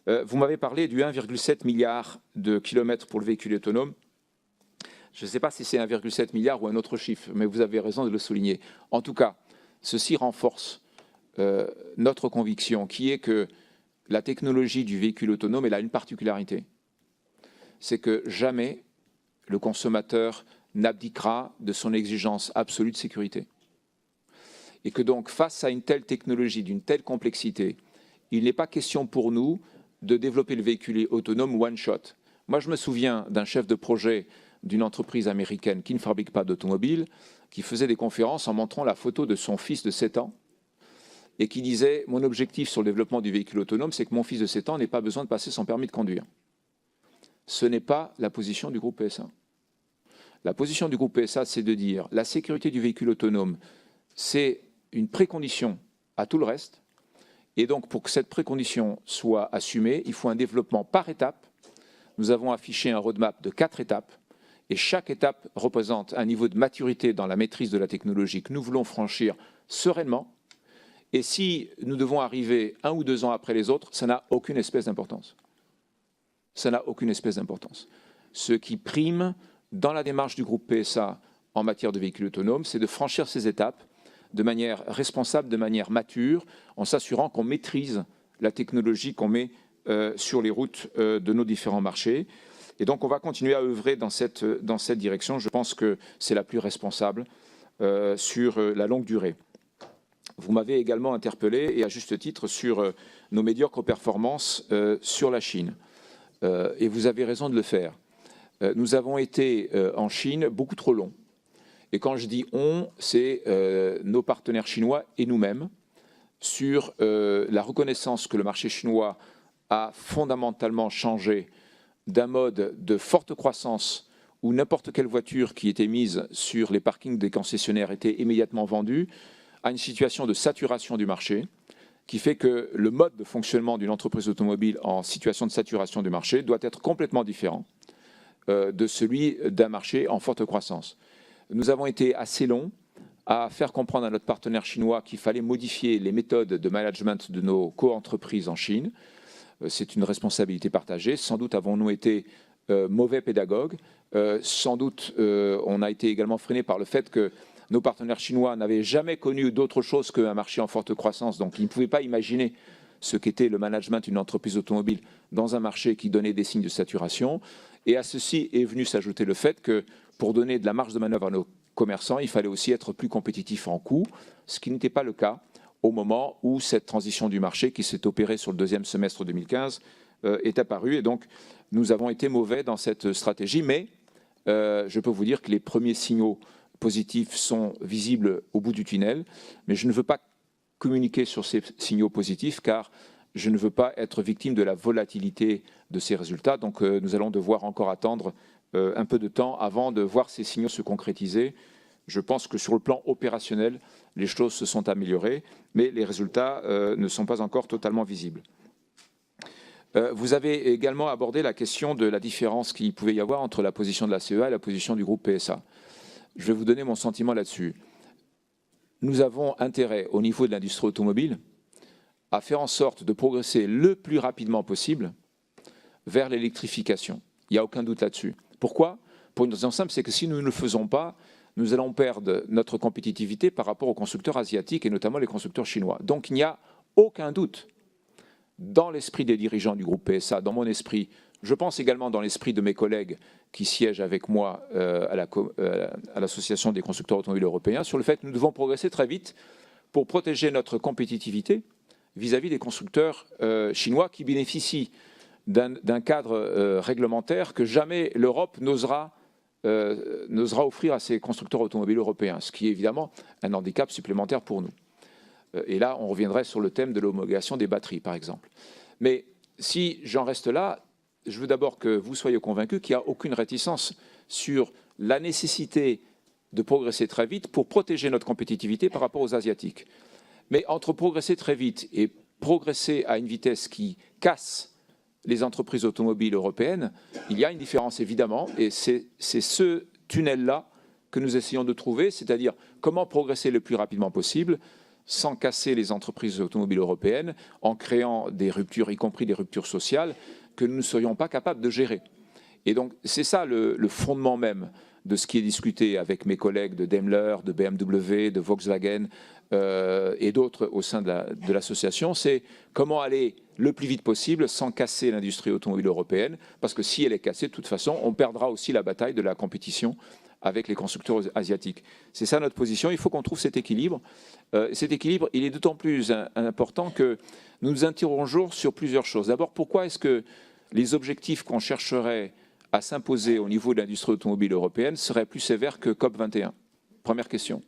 Vous m'avez parlé du 1,7 milliard de kilomètres pour le véhicule autonome. Je ne sais pas si c'est 1,7 milliard ou un autre chiffre, mais vous avez raison de le souligner. En tout cas, ceci renforce notre conviction qui est que la technologie du véhicule autonome, elle a une particularité. C'est que jamais le consommateur n'abdiquera de son exigence absolue de sécurité. Et que donc, face à une telle technologie, d'une telle complexité, il n'est pas question pour nous de développer le véhicule autonome one shot. Moi, je me souviens d'un chef de projet d'une entreprise américaine qui ne fabrique pas d'automobile, qui faisait des conférences en montrant la photo de son fils de 7 ans et qui disait « Mon objectif sur le développement du véhicule autonome, c'est que mon fils de 7 ans n'ait pas besoin de passer son permis de conduire. » Ce n'est pas la position du groupe PSA. La position du groupe PSA, c'est de dire la sécurité du véhicule autonome, c'est une précondition à tout le reste. Et donc, pour que cette précondition soit assumée, il faut un développement par étape. Nous avons affiché un roadmap de 4 étapes. Et chaque étape représente un niveau de maturité dans la maîtrise de la technologie que nous voulons franchir sereinement. Et si nous devons arriver 1 ou 2 ans après les autres, ça n'a aucune espèce d'importance. Ça n'a aucune espèce d'importance. Ce qui prime dans la démarche du groupe PSA en matière de véhicules autonomes, c'est de franchir ces étapes de manière responsable, de manière mature, en s'assurant qu'on maîtrise la technologie qu'on met sur les routes de nos différents marchés. Et donc, on va continuer à œuvrer dans cette direction. Je pense que c'est la plus responsable sur la longue durée. Vous m'avez également interpellé, et à juste titre, sur nos médiocres performances sur la Chine. Et vous avez raison de le faire. Nous avons été en Chine beaucoup trop longs. Et quand je dis « on », c'est nos partenaires chinois et nous-mêmes sur la reconnaissance que le marché chinois a fondamentalement changé d'un mode de forte croissance où n'importe quelle voiture qui était mise sur les parkings des concessionnaires était immédiatement vendue, à une situation de saturation du marché qui fait que le mode de fonctionnement d'une entreprise automobile en situation de saturation du marché doit être complètement différent de celui d'un marché en forte croissance. Nous avons été assez longs à faire comprendre à notre partenaire chinois qu'il fallait modifier les méthodes de management de nos co-entreprises en Chine. C'est une responsabilité partagée. Sans doute avons-nous été mauvais pédagogues. Sans doute on a été également freiné par le fait que nos partenaires chinois n'avaient jamais connu d'autre chose qu'un marché en forte croissance. Donc ils ne pouvaient pas imaginer ce qu'était le management d'une entreprise automobile dans un marché qui donnait des signes de saturation. Et à ceci est venu s'ajouter le fait que pour donner de la marge de manœuvre à nos commerçants, il fallait aussi être plus compétitif en coût, ce qui n'était pas le cas au moment où cette transition du marché qui s'est opérée sur le 2e semestre 2015 est apparue. Et donc, nous avons été mauvais dans cette stratégie, mais je peux vous dire que les premiers signaux positifs sont visibles au bout du tunnel, mais je ne veux pas communiquer sur ces signaux positifs car je ne veux pas être victime de la volatilité de ces résultats. Donc, nous allons devoir encore attendre un peu de temps avant de voir ces signaux se concrétiser. Je pense que sur le plan opérationnel, les choses se sont améliorées, mais les résultats ne sont pas encore totalement visibles. Vous avez également abordé la question de la différence qu'il pouvait y avoir entre la position de la CEA et la position du groupe PSA. Je vais vous donner mon sentiment là-dessus. Nous avons intérêt, au niveau de l'industrie automobile, à faire en sorte de progresser le plus rapidement possible vers l'électrification. Il n'y a aucun doute là-dessus. Pourquoi? Pour une raison simple, c'est que si nous ne le faisons pas, nous allons perdre notre compétitivité par rapport aux constructeurs asiatiques et notamment les constructeurs chinois. Donc il n'y a aucun doute dans l'esprit des dirigeants du groupe PSA, dans mon esprit, je pense également dans l'esprit de mes collègues qui siègent avec moi à l'Association des constructeurs automobiles européens, sur le fait que nous devons progresser très vite pour protéger notre compétitivité vis-à-vis des constructeurs chinois qui bénéficient d'un cadre réglementaire que jamais l'Europe n'osera offrir à ses constructeurs automobiles européens, ce qui est évidemment un handicap supplémentaire pour nous. Et là, on reviendrait sur le thème de l'homologation des batteries, par exemple. Mais si j'en reste là, je veux d'abord que vous soyez convaincus qu'il n'y a aucune réticence sur la nécessité de progresser très vite pour protéger notre compétitivité par rapport aux Asiatiques. Mais entre progresser très vite et progresser à une vitesse qui casse les entreprises automobiles européennes, il y a une différence évidemment, et c'est ce tunnel-là que nous essayons de trouver, c'est-à-dire comment progresser le plus rapidement possible sans casser les entreprises automobiles européennes, en créant des ruptures, y compris des ruptures sociales, que nous ne serions pas capables de gérer. Et donc c'est ça le fondement même de ce qui est discuté avec mes collègues de Daimler, de BMW, de Volkswagen et d'autres au sein de l'association, c'est comment aller le plus vite possible sans casser l'industrie automobile européenne, parce que si elle est cassée, de toute façon, on perdra aussi la bataille de la compétition avec les constructeurs asiatiques. C'est ça notre position, il faut qu'on trouve cet équilibre. Cet équilibre, il est d'autant plus important que nous nous interrogeons sur plusieurs choses. D'abord, pourquoi est-ce que les objectifs qu'on chercherait à s'imposer au niveau de l'industrie automobile européenne seraient plus sévères que COP21? Première question.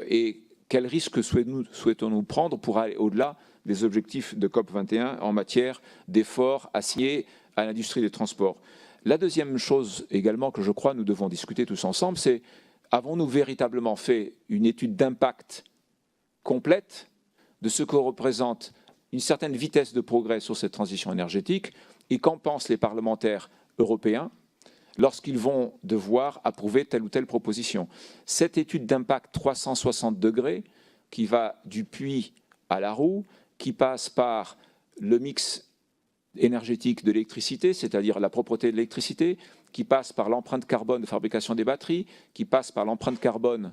Et quels risques souhaitons-nous prendre pour aller au-delà des objectifs de COP21 en matière d'efforts assignés à l'industrie des transports? La deuxième chose également que je crois nous devons discuter tous ensemble, c'est avons-nous véritablement fait une étude d'impact complète de ce que représente une certaine vitesse de progrès sur cette transition énergétique et qu'en pensent les parlementaires européens lorsqu'ils vont devoir approuver telle ou telle proposition. Cette étude d'impact 360 degrés qui va du puits à la roue, qui passe par le mix énergétique de l'électricité, c'est-à-dire la propreté de l'électricité, qui passe par l'empreinte carbone de fabrication des batteries, qui passe par l'empreinte carbone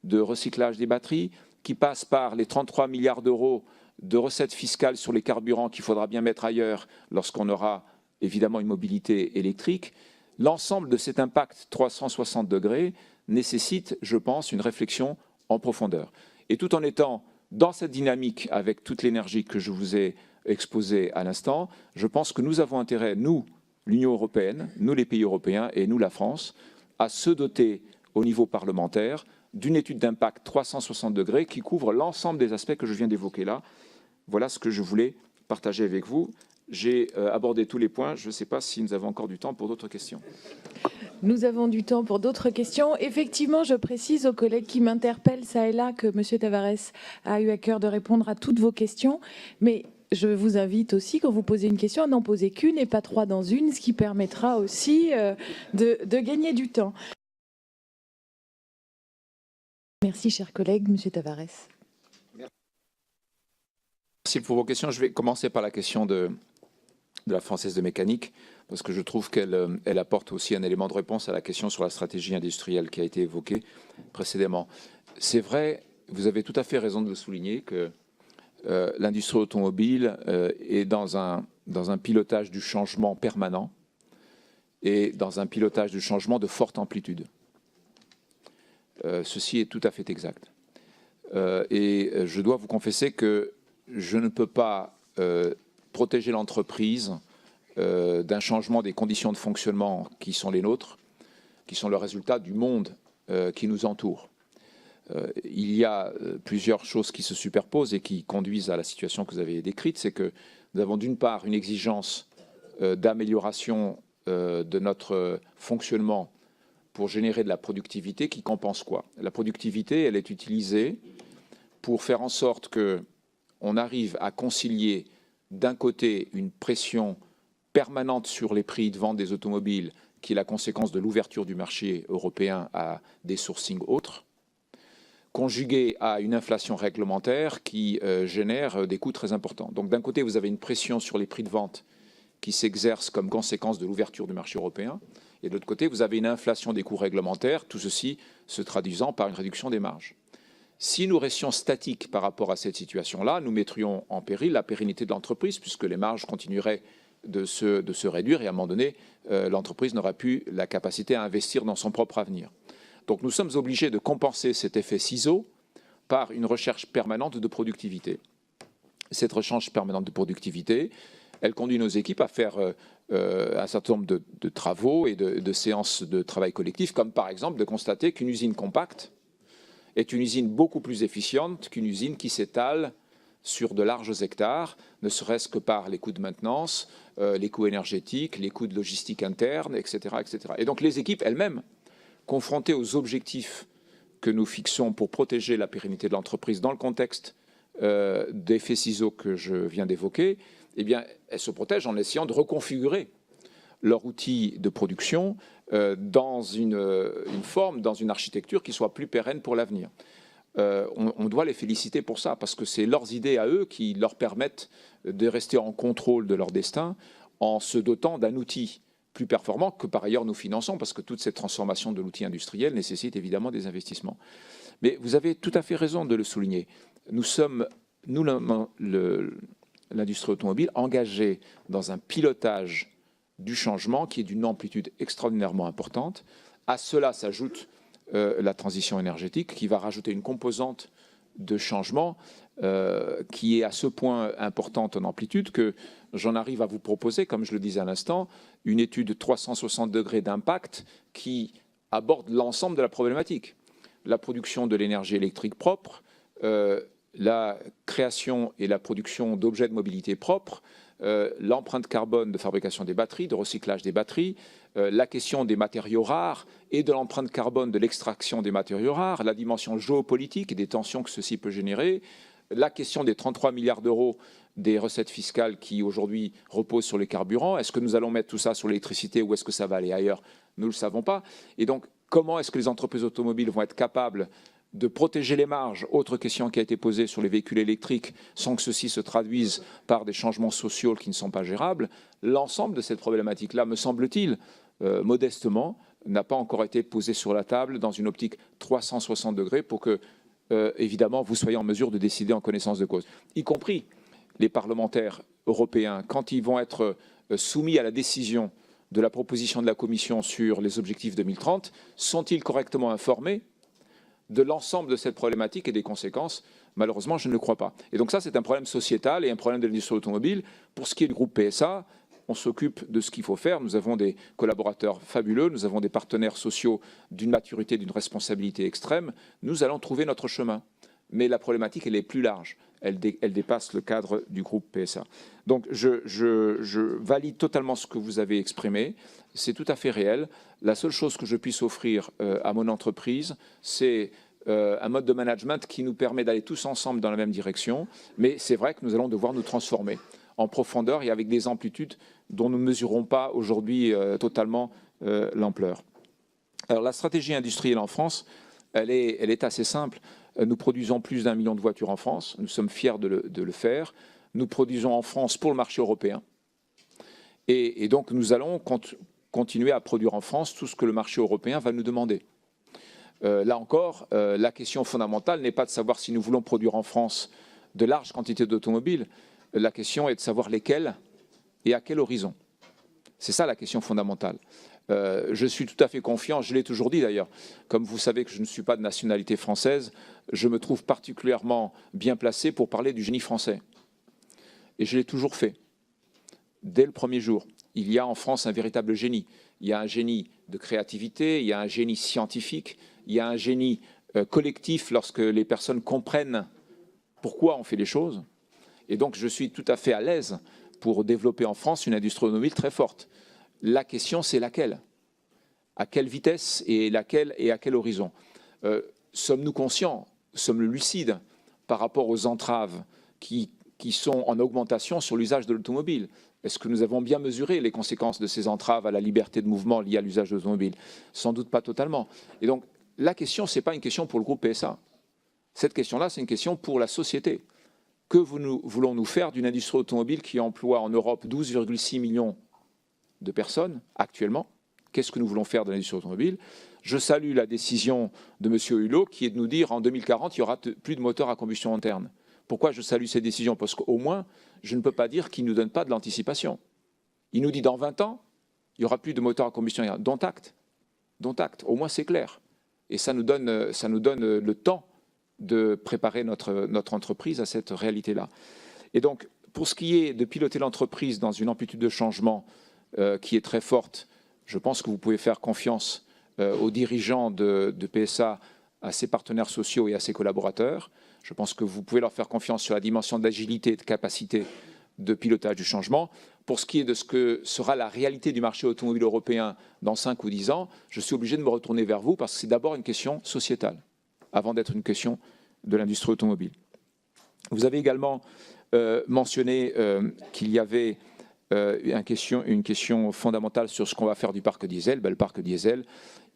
de recyclage des batteries, qui passe par les 33 milliards d'euros de recettes fiscales sur les carburants qu'il faudra bien mettre ailleurs lorsqu'on aura évidemment une mobilité électrique. L'ensemble de cet impact 360 degrés nécessite, je pense, une réflexion en profondeur. Et tout en étant dans cette dynamique avec toute l'énergie que je vous ai exposée à l'instant, je pense que nous avons intérêt, nous, l'Union européenne, nous les pays européens et nous la France, à se doter au niveau parlementaire d'une étude d'impact 360 degrés qui couvre l'ensemble des aspects que je viens d'évoquer là. Voilà ce que je voulais partager avec vous. J'ai abordé tous les points. Je ne sais pas si nous avons encore du temps pour d'autres questions. Nous avons du temps pour d'autres questions. Effectivement, je précise aux collègues qui m'interpellent ça et là que M. Tavares a eu à cœur de répondre à toutes vos questions. Mais je vous invite aussi, quand vous posez une question, à n'en poser qu'une et pas trois dans une, ce qui permettra aussi de gagner du temps. Merci, chers collègues. M. Tavares. Merci pour vos questions. Je vais commencer par la question de la Française de mécanique, parce que je trouve qu'elle apporte aussi un élément de réponse à la question sur la stratégie industrielle qui a été évoquée précédemment. C'est vrai, vous avez tout à fait raison de le souligner, que l'industrie automobile est dans un pilotage du changement permanent et dans un pilotage du changement de forte amplitude. Ceci est tout à fait exact. Et je dois vous confesser que je ne peux pas protéger l'entreprise d'un changement des conditions de fonctionnement qui sont les nôtres, qui sont le résultat du monde qui nous entoure. Il y a plusieurs choses qui se superposent et qui conduisent à la situation que vous avez décrite. C'est que nous avons d'une part une exigence d'amélioration de notre fonctionnement pour générer de la productivité qui compense quoi? La productivité, elle est utilisée pour faire en sorte qu'on arrive à concilier d'un côté une pression permanente sur les prix de vente des automobiles qui est la conséquence de l'ouverture du marché européen à des sourcings autres, conjuguée à une inflation réglementaire qui génère des coûts très importants. Donc d'un côté, vous avez une pression sur les prix de vente qui s'exerce comme conséquence de l'ouverture du marché européen, et de l'autre côté, vous avez une inflation des coûts réglementaires, tout ceci se traduisant par une réduction des marges. Si nous restions statiques par rapport à cette situation-là, nous mettrions en péril la pérennité de l'entreprise, puisque les marges continueraient de se réduire et à un moment donné, l'entreprise n'aura plus la capacité à investir dans son propre avenir. Donc nous sommes obligés de compenser cet effet ciseau par une recherche permanente de productivité. Cette recherche permanente de productivité, elle conduit nos équipes à faire un certain nombre de travaux et de séances de travail collectif, comme par exemple de constater qu'une usine compacte est une usine beaucoup plus efficiente qu'une usine qui s'étale sur de larges hectares, ne serait-ce que par les coûts de maintenance, les coûts énergétiques, les coûts de logistique interne, etc., etc. Et donc les équipes elles-mêmes confronté aux objectifs que nous fixons pour protéger la pérennité de l'entreprise dans le contexte des faits ciseaux que je viens d'évoquer, eh bien, elles se protègent en essayant de reconfigurer leur outil de production dans une forme, dans une architecture qui soit plus pérenne pour l'avenir. On doit les féliciter pour ça, parce que c'est leurs idées à eux qui leur permettent de rester en contrôle de leur destin en se dotant d'un outil plus performant que par ailleurs nous finançons, parce que toute cette transformation de l'outil industriel nécessite évidemment des investissements. Mais vous avez tout à fait raison de le souligner. Nous sommes, l'industrie automobile, engagés dans un pilotage du changement qui est d'une amplitude extraordinairement importante. À cela s'ajoute la transition énergétique qui va rajouter une composante de changement qui est à ce point importante en amplitude que j'en arrive à vous proposer, comme je le disais à l'instant, une étude de 360 degrés d'impact qui aborde l'ensemble de la problématique. La production de l'énergie électrique propre, la création et la production d'objets de mobilité propres, l'empreinte carbone de fabrication des batteries, de recyclage des batteries, la question des matériaux rares et de l'empreinte carbone de l'extraction des matériaux rares, la dimension géopolitique et des tensions que ceci peut générer, la question des 33 milliards d'euros des recettes fiscales qui aujourd'hui reposent sur les carburants. Est-ce que nous allons mettre tout ça sur l'électricité ou est-ce que ça va aller ailleurs? Nous ne le savons pas. Et donc, comment est-ce que les entreprises automobiles vont être capables de protéger les marges, autre question qui a été posée sur les véhicules électriques, sans que ceci se traduise par des changements sociaux qui ne sont pas gérables? L'ensemble de cette problématique-là, me semble-t-il, modestement, n'a pas encore été posé sur la table dans une optique 360 degrés pour que, évidemment, vous soyez en mesure de décider en connaissance de cause, y compris les parlementaires européens, quand ils vont être soumis à la décision de la proposition de la Commission sur les objectifs 2030, sont-ils correctement informés de l'ensemble de cette problématique et des conséquences? Malheureusement, je ne le crois pas. Et donc ça, c'est un problème sociétal et un problème de l'industrie automobile. Pour ce qui est du groupe PSA, on s'occupe de ce qu'il faut faire. Nous avons des collaborateurs fabuleux, nous avons des partenaires sociaux d'une maturité, d'une responsabilité extrême. Nous allons trouver notre chemin. Mais la problématique, elle est plus large. Elle dépasse le cadre du groupe PSA. Donc, je valide totalement ce que vous avez exprimé. C'est tout à fait réel. La seule chose que je puisse offrir à mon entreprise, c'est un mode de management qui nous permet d'aller tous ensemble dans la même direction. Mais c'est vrai que nous allons devoir nous transformer en profondeur et avec des amplitudes dont nous ne mesurons pas aujourd'hui totalement l'ampleur. Alors, la stratégie industrielle en France, elle est assez simple. Nous produisons plus d'1 million de voitures en France. Nous sommes fiers de le faire. Nous produisons en France pour le marché européen. Et donc, nous allons continuer à produire en France tout ce que le marché européen va nous demander. Là encore, la question fondamentale n'est pas de savoir si nous voulons produire en France de larges quantités d'automobiles. La question est de savoir lesquelles et à quel horizon. C'est ça la question fondamentale. Je suis tout à fait confiant, je l'ai toujours dit d'ailleurs, comme vous savez que je ne suis pas de nationalité française, je me trouve particulièrement bien placé pour parler du génie français. Et je l'ai toujours fait, dès le premier jour. Il y a en France un véritable génie. Il y a un génie de créativité, il y a un génie scientifique, il y a un génie collectif lorsque les personnes comprennent pourquoi on fait les choses. Et donc je suis tout à fait à l'aise pour développer en France une industrie automobile très forte. La question, c'est laquelle? À quelle vitesse et laquelle et à quel horizon? Sommes-nous conscients, sommes-nous lucides par rapport aux entraves qui sont en augmentation sur l'usage de l'automobile? Est-ce que nous avons bien mesuré les conséquences de ces entraves à la liberté de mouvement liées à l'usage de l'automobile? Sans doute pas totalement. Et donc, la question, ce n'est pas une question pour le groupe PSA. Cette question-là, c'est une question pour la société. Que voulons-nous faire d'une industrie automobile qui emploie en Europe 12,6 millions de personnes actuellement? Qu'est-ce que nous voulons faire de l'industrie automobile? Je salue la décision de M. Hulot qui est de nous dire en 2040, il n'y aura plus de moteurs à combustion interne. Pourquoi je salue cette décision? Parce qu'au moins, je ne peux pas dire qu'il ne nous donne pas de l'anticipation. Il nous dit dans 20 ans, il n'y aura plus de moteurs à combustion interne. Dont acte. Dont acte. Au moins, c'est clair. Et ça nous donne le temps de préparer notre entreprise à cette réalité-là. Et donc, pour ce qui est de piloter l'entreprise dans une amplitude de changement qui est très forte, je pense que vous pouvez faire confiance aux dirigeants de PSA, à ses partenaires sociaux et à ses collaborateurs. Je pense que vous pouvez leur faire confiance sur la dimension d'agilité et de capacité de pilotage du changement. Pour ce qui est de ce que sera la réalité du marché automobile européen dans 5 ou 10 ans, je suis obligé de me retourner vers vous parce que c'est d'abord une question sociétale, avant d'être une question de l'industrie automobile. Vous avez également mentionné qu'il y avait une question fondamentale sur ce qu'on va faire du parc diesel. Le parc diesel,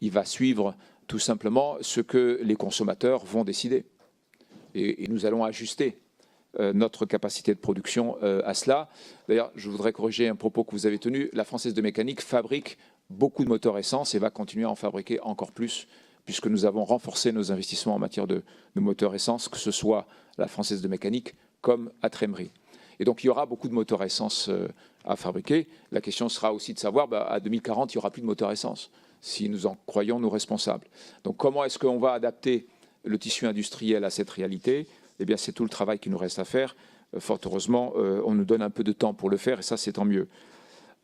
il va suivre tout simplement ce que les consommateurs vont décider. Et nous allons ajuster notre capacité de production à cela. D'ailleurs, je voudrais corriger un propos que vous avez tenu. La Française de Mécanique fabrique beaucoup de moteurs essence et va continuer à en fabriquer encore plus, puisque nous avons renforcé nos investissements en matière de moteurs essence, que ce soit la Française de Mécanique comme à Trémery. Et donc, il y aura beaucoup de moteurs essence à fabriquer. La question sera aussi de savoir, à 2040, il n'y aura plus de moteurs essence, si nous en croyons nous responsables. Donc, comment est-ce qu'on va adapter le tissu industriel à cette réalité? Eh bien, c'est tout le travail qui nous reste à faire. Fort heureusement, on nous donne un peu de temps pour le faire, et ça, c'est tant mieux.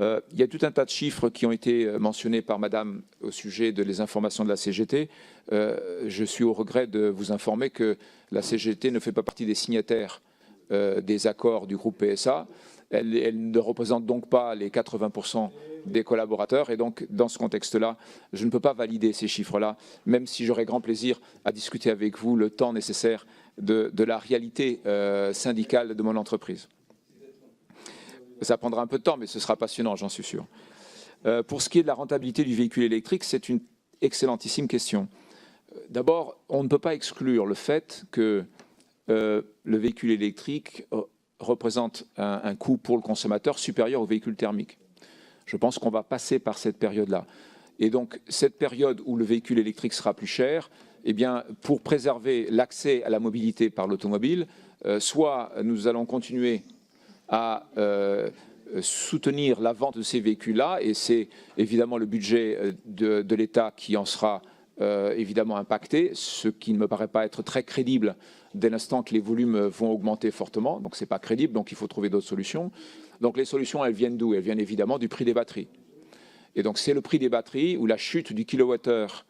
Il y a tout un tas de chiffres qui ont été mentionnés par Madame au sujet de les informations de la CGT. Je suis au regret de vous informer que la CGT ne fait pas partie des signataires des accords du groupe PSA. Elle ne représente donc pas les 80% des collaborateurs. Et donc, dans ce contexte-là, je ne peux pas valider ces chiffres-là, même si j'aurais grand plaisir à discuter avec vous le temps nécessaire de la réalité syndicale de mon entreprise. Ça prendra un peu de temps, mais ce sera passionnant, j'en suis sûr. Pour ce qui est de la rentabilité du véhicule électrique, c'est une excellentissime question. D'abord, on ne peut pas exclure le fait que le véhicule électrique représente un coût pour le consommateur supérieur au véhicule thermique. Je pense qu'on va passer par cette période-là. Et donc, cette période où le véhicule électrique sera plus cher, eh bien, pour préserver l'accès à la mobilité par l'automobile, soit nous allons continuer à soutenir la vente de ces véhicules-là, et c'est évidemment le budget de l'État qui en sera évidemment impacté, ce qui ne me paraît pas être très crédible dès l'instant que les volumes vont augmenter fortement. Donc, ce n'est pas crédible, donc il faut trouver d'autres solutions. Donc, les solutions, elles viennent d'où? Elles viennent évidemment du prix des batteries. Et donc, c'est le prix des batteries ou la chute du kilowattheure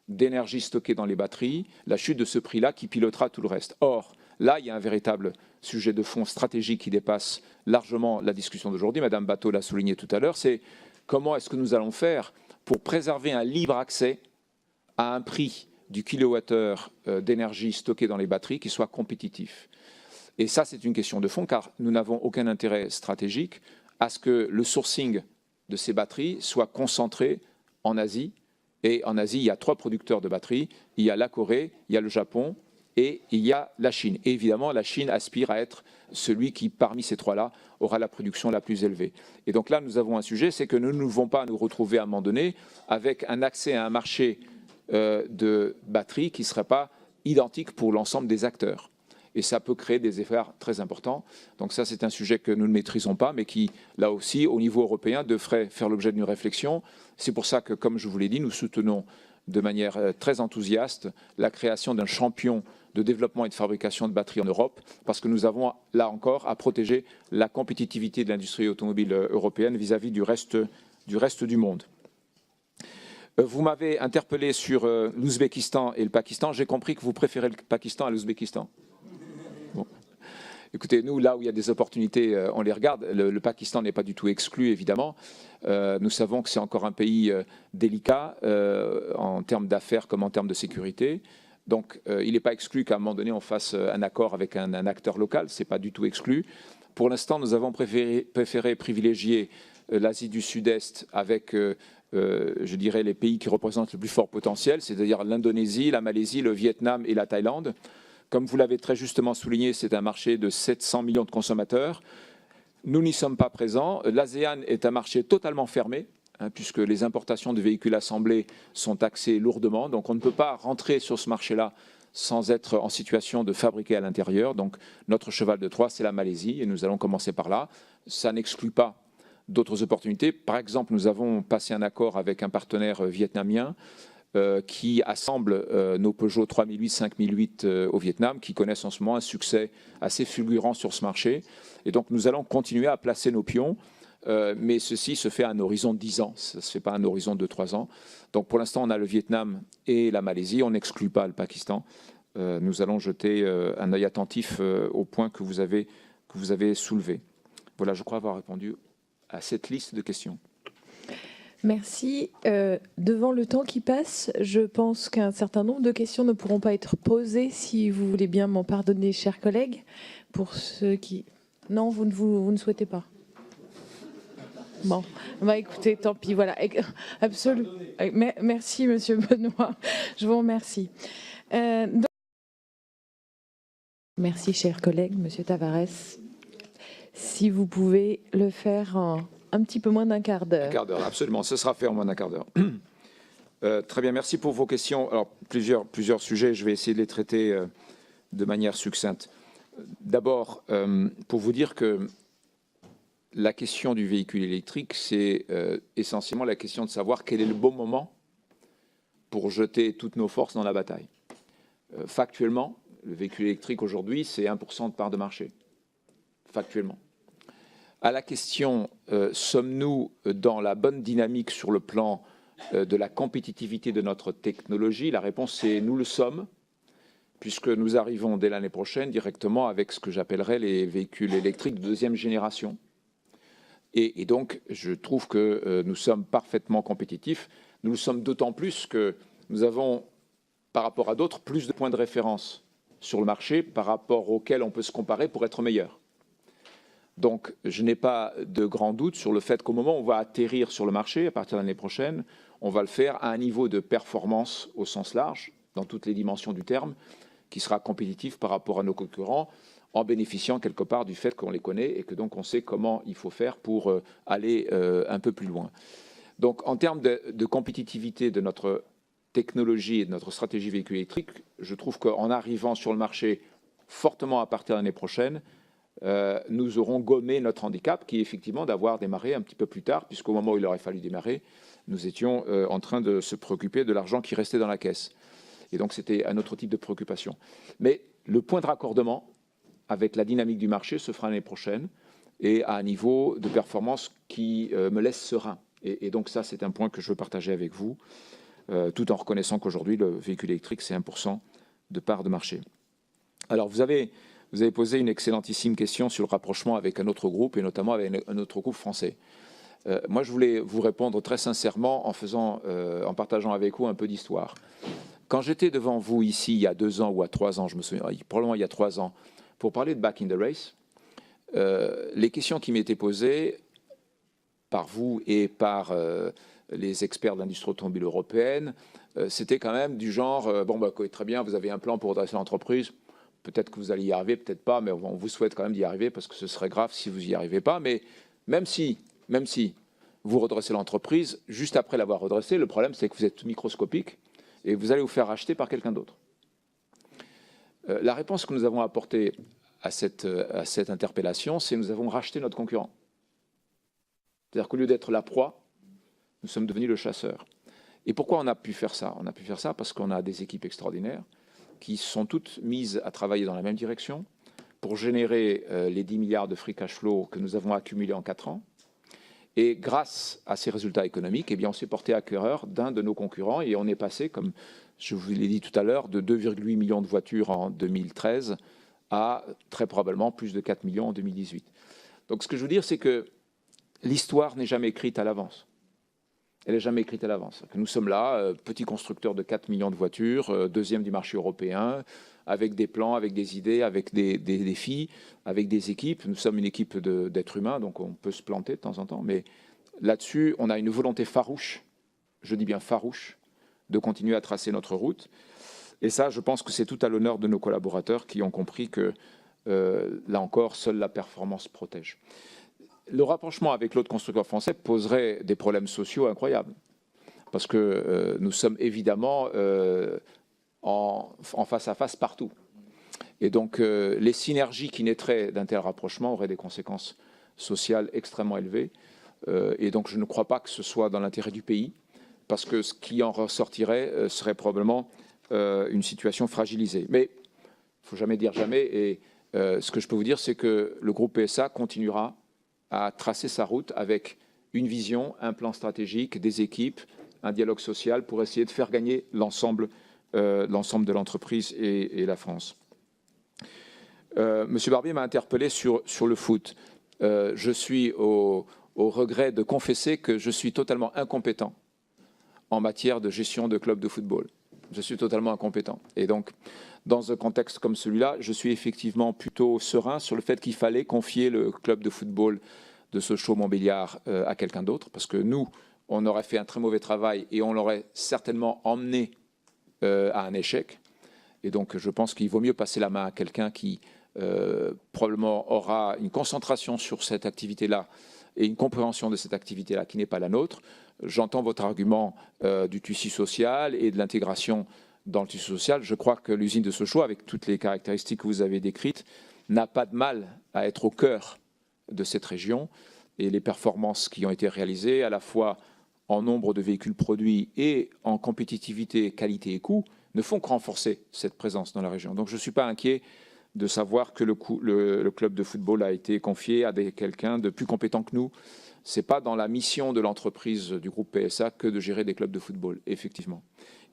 d'énergie stockée dans les batteries, la chute de ce prix-là qui pilotera tout le reste. Or, là, il y a un véritable sujet de fond stratégique qui dépasse largement la discussion d'aujourd'hui. Madame Batho l'a souligné tout à l'heure, c'est comment est-ce que nous allons faire pour préserver un libre accès à un prix du kilowattheure d'énergie stockée dans les batteries qui soit compétitif. Et ça, c'est une question de fond, car nous n'avons aucun intérêt stratégique à ce que le sourcing de ces batteries soit concentré en Asie. Et en Asie, il y a 3 producteurs de batteries. Il y a la Corée, il y a le Japon et il y a la Chine. Et évidemment, la Chine aspire à être celui qui, parmi ces 3-là, aura la production la plus élevée. Et donc là, nous avons un sujet, c'est que nous ne pouvons pas nous retrouver à un moment donné avec un accès à un marché de batteries qui ne serait pas identique pour l'ensemble des acteurs. Et ça peut créer des effets très importants. Donc ça, c'est un sujet que nous ne maîtrisons pas, mais qui, là aussi, au niveau européen, devrait faire l'objet d'une réflexion. C'est pour ça que, comme je vous l'ai dit, nous soutenons de manière très enthousiaste la création d'un champion de développement et de fabrication de batteries en Europe, parce que nous avons, là encore, à protéger la compétitivité de l'industrie automobile européenne vis-à-vis du reste du monde. Vous m'avez interpellé sur l'Ouzbékistan et le Pakistan. J'ai compris que vous préférez le Pakistan à l'Ouzbékistan. Bon. Écoutez, nous, là où il y a des opportunités, on les regarde. Le Pakistan n'est pas du tout exclu, évidemment. Nous savons que c'est encore un pays délicat en termes d'affaires comme en termes de sécurité. Donc, il n'est pas exclu qu'à un moment donné, on fasse un accord avec un acteur local. Ce n'est pas du tout exclu. Pour l'instant, nous avons préféré privilégier l'Asie du Sud-Est avec, je dirais, les pays qui représentent le plus fort potentiel, c'est-à-dire l'Indonésie, la Malaisie, le Vietnam et la Thaïlande. Comme vous l'avez très justement souligné, c'est un marché de 700 millions de consommateurs. Nous n'y sommes pas présents. L'ASEAN est un marché totalement fermé, puisque les importations de véhicules assemblés sont taxées lourdement. Donc on ne peut pas rentrer sur ce marché-là sans être en situation de fabriquer à l'intérieur. Donc notre cheval de Troie, c'est la Malaisie, et nous allons commencer par là. Ça n'exclut pas d'autres opportunités. Par exemple, nous avons passé un accord avec un partenaire vietnamien qui assemble nos Peugeot 3008, 5008 au Vietnam, qui connaissent en ce moment un succès assez fulgurant sur ce marché. Et donc nous allons continuer à placer nos pions, mais ceci se fait à un horizon de 10 ans, ça ne se fait pas à un horizon de 3 ans. Donc pour l'instant, on a le Vietnam et la Malaisie, on n'exclut pas le Pakistan. Nous allons jeter un œil attentif au point que vous avez soulevé. Voilà, je crois avoir répondu à cette liste de questions. Merci. Devant le temps qui passe, je pense qu'un certain nombre de questions ne pourront pas être posées, si vous voulez bien m'en pardonner, chers collègues. Pour ceux qui... Non, vous ne souhaitez pas. Bon, bah écoutez, tant pis, voilà. Absolument. Merci, Monsieur Benoît. Je vous remercie. Merci, chers collègues. Monsieur Tavares, si vous pouvez le faire en un petit peu moins d'un quart d'heure. Un quart d'heure, absolument. Ce sera fait en moins d'un quart d'heure. Très bien, merci pour vos questions. Alors, plusieurs sujets, je vais essayer de les traiter de manière succincte. D'abord, pour vous dire que la question du véhicule électrique, c'est essentiellement la question de savoir quel est le bon moment pour jeter toutes nos forces dans la bataille. Factuellement, le véhicule électrique aujourd'hui, c'est 1% de part de marché. Factuellement. À la question, sommes-nous dans la bonne dynamique sur le plan de la compétitivité de notre technologie? La réponse est nous le sommes, puisque nous arrivons dès l'année prochaine directement avec ce que j'appellerais les véhicules électriques de deuxième génération. Et donc, je trouve que nous sommes parfaitement compétitifs. Nous le sommes d'autant plus que nous avons, par rapport à d'autres, plus de points de référence sur le marché par rapport auxquels on peut se comparer pour être meilleur. Donc, je n'ai pas de grand doute sur le fait qu'au moment où on va atterrir sur le marché, à partir de l'année prochaine, on va le faire à un niveau de performance au sens large, dans toutes les dimensions du terme, qui sera compétitif par rapport à nos concurrents, en bénéficiant quelque part du fait qu'on les connaît et que donc on sait comment il faut faire pour aller un peu plus loin. Donc, en termes de compétitivité de notre technologie et de notre stratégie véhicule électrique, je trouve qu'en arrivant sur le marché fortement à partir de l'année prochaine, nous aurons gommé notre handicap, qui est effectivement d'avoir démarré un petit peu plus tard, puisqu'au moment où il aurait fallu démarrer, nous étions en train de se préoccuper de l'argent qui restait dans la caisse. Et donc, c'était un autre type de préoccupation. Mais le point de raccordement avec la dynamique du marché se fera l'année prochaine et à un niveau de performance qui me laisse serein. Et donc, ça, c'est un point que je veux partager avec vous, tout en reconnaissant qu'aujourd'hui, le véhicule électrique, c'est 1% de part de marché. Alors, vous avez posé une excellentissime question sur le rapprochement avec un autre groupe, et notamment avec un autre groupe français. Moi, je voulais vous répondre très sincèrement en partageant avec vous un peu d'histoire. Quand j'étais devant vous ici, il y a 2 ans ou à 3 ans, je me souviens, probablement il y a 3 ans, pour parler de Back in the Race, les questions qui m'étaient posées par vous et par les experts de l'industrie automobile européenne, c'était quand même du genre, bon, bah, très bien, vous avez un plan pour redresser l'entreprise, peut-être que vous allez y arriver, peut-être pas, mais on vous souhaite quand même d'y arriver parce que ce serait grave si vous n'y arrivez pas. Mais même si vous redressez l'entreprise, juste après l'avoir redressée, le problème, c'est que vous êtes microscopique et vous allez vous faire racheter par quelqu'un d'autre. La réponse que nous avons apportée à cette interpellation, c'est que nous avons racheté notre concurrent. C'est-à-dire qu'au lieu d'être la proie, nous sommes devenus le chasseur. Et pourquoi on a pu faire ça? On a pu faire ça parce qu'on a des équipes extraordinaires qui sont toutes mises à travailler dans la même direction pour générer les 10 milliards de free cash flow que nous avons accumulés en 4 ans. Et grâce à ces résultats économiques, eh bien, on s'est porté acquéreur d'un de nos concurrents et on est passé, comme je vous l'ai dit tout à l'heure, de 2,8 millions de voitures en 2013 à très probablement plus de 4 millions en 2018. Donc ce que je veux dire, c'est que l'histoire n'est jamais écrite à l'avance. Elle n'est jamais écrite à l'avance. Nous sommes là, petit constructeur de 4 millions de voitures, deuxième du marché européen, avec des plans, avec des idées, avec des défis, avec des équipes. Nous sommes une équipe d'êtres humains, donc on peut se planter de temps en temps. Mais là-dessus, on a une volonté farouche, je dis bien farouche, de continuer à tracer notre route. Et ça, je pense que c'est tout à l'honneur de nos collaborateurs qui ont compris que, là encore, seule la performance protège. Le rapprochement avec l'autre constructeur français poserait des problèmes sociaux incroyables. Parce que nous sommes évidemment en face à face partout. Et donc, les synergies qui naîtraient d'un tel rapprochement auraient des conséquences sociales extrêmement élevées. Et donc, je ne crois pas que ce soit dans l'intérêt du pays, parce que ce qui en ressortirait serait probablement une situation fragilisée. Mais il ne faut jamais dire jamais. Et ce que je peux vous dire, c'est que le groupe PSA continuera à tracer sa route avec une vision, un plan stratégique, des équipes, un dialogue social pour essayer de faire gagner l'ensemble de l'entreprise et la France. Monsieur Barbier m'a interpellé sur le foot. Je suis au au regret de confesser que je suis totalement incompétent en matière de gestion de clubs de football. Je suis totalement incompétent. Et donc, dans un contexte comme celui-là, je suis effectivement plutôt serein sur le fait qu'il fallait confier le club de football de Sochaux-Montbéliard à quelqu'un d'autre, parce que nous, on aurait fait un très mauvais travail et on l'aurait certainement emmené à un échec. Et donc, je pense qu'il vaut mieux passer la main à quelqu'un qui probablement aura une concentration sur cette activité-là et une compréhension de cette activité-là qui n'est pas la nôtre. J'entends votre argument du tissu social et de l'intégration dans le tissu social. Je crois que l'usine de Sochaux, avec toutes les caractéristiques que vous avez décrites, n'a pas de mal à être au cœur de cette région. Et les performances qui ont été réalisées, à la fois en nombre de véhicules produits et en compétitivité, qualité et coût, ne font que renforcer cette présence dans la région. Donc je ne suis pas inquiet de savoir que le club de football a été confié à quelqu'un de plus compétent que nous. Ce n'est pas dans la mission de l'entreprise du groupe PSA que de gérer des clubs de football, effectivement.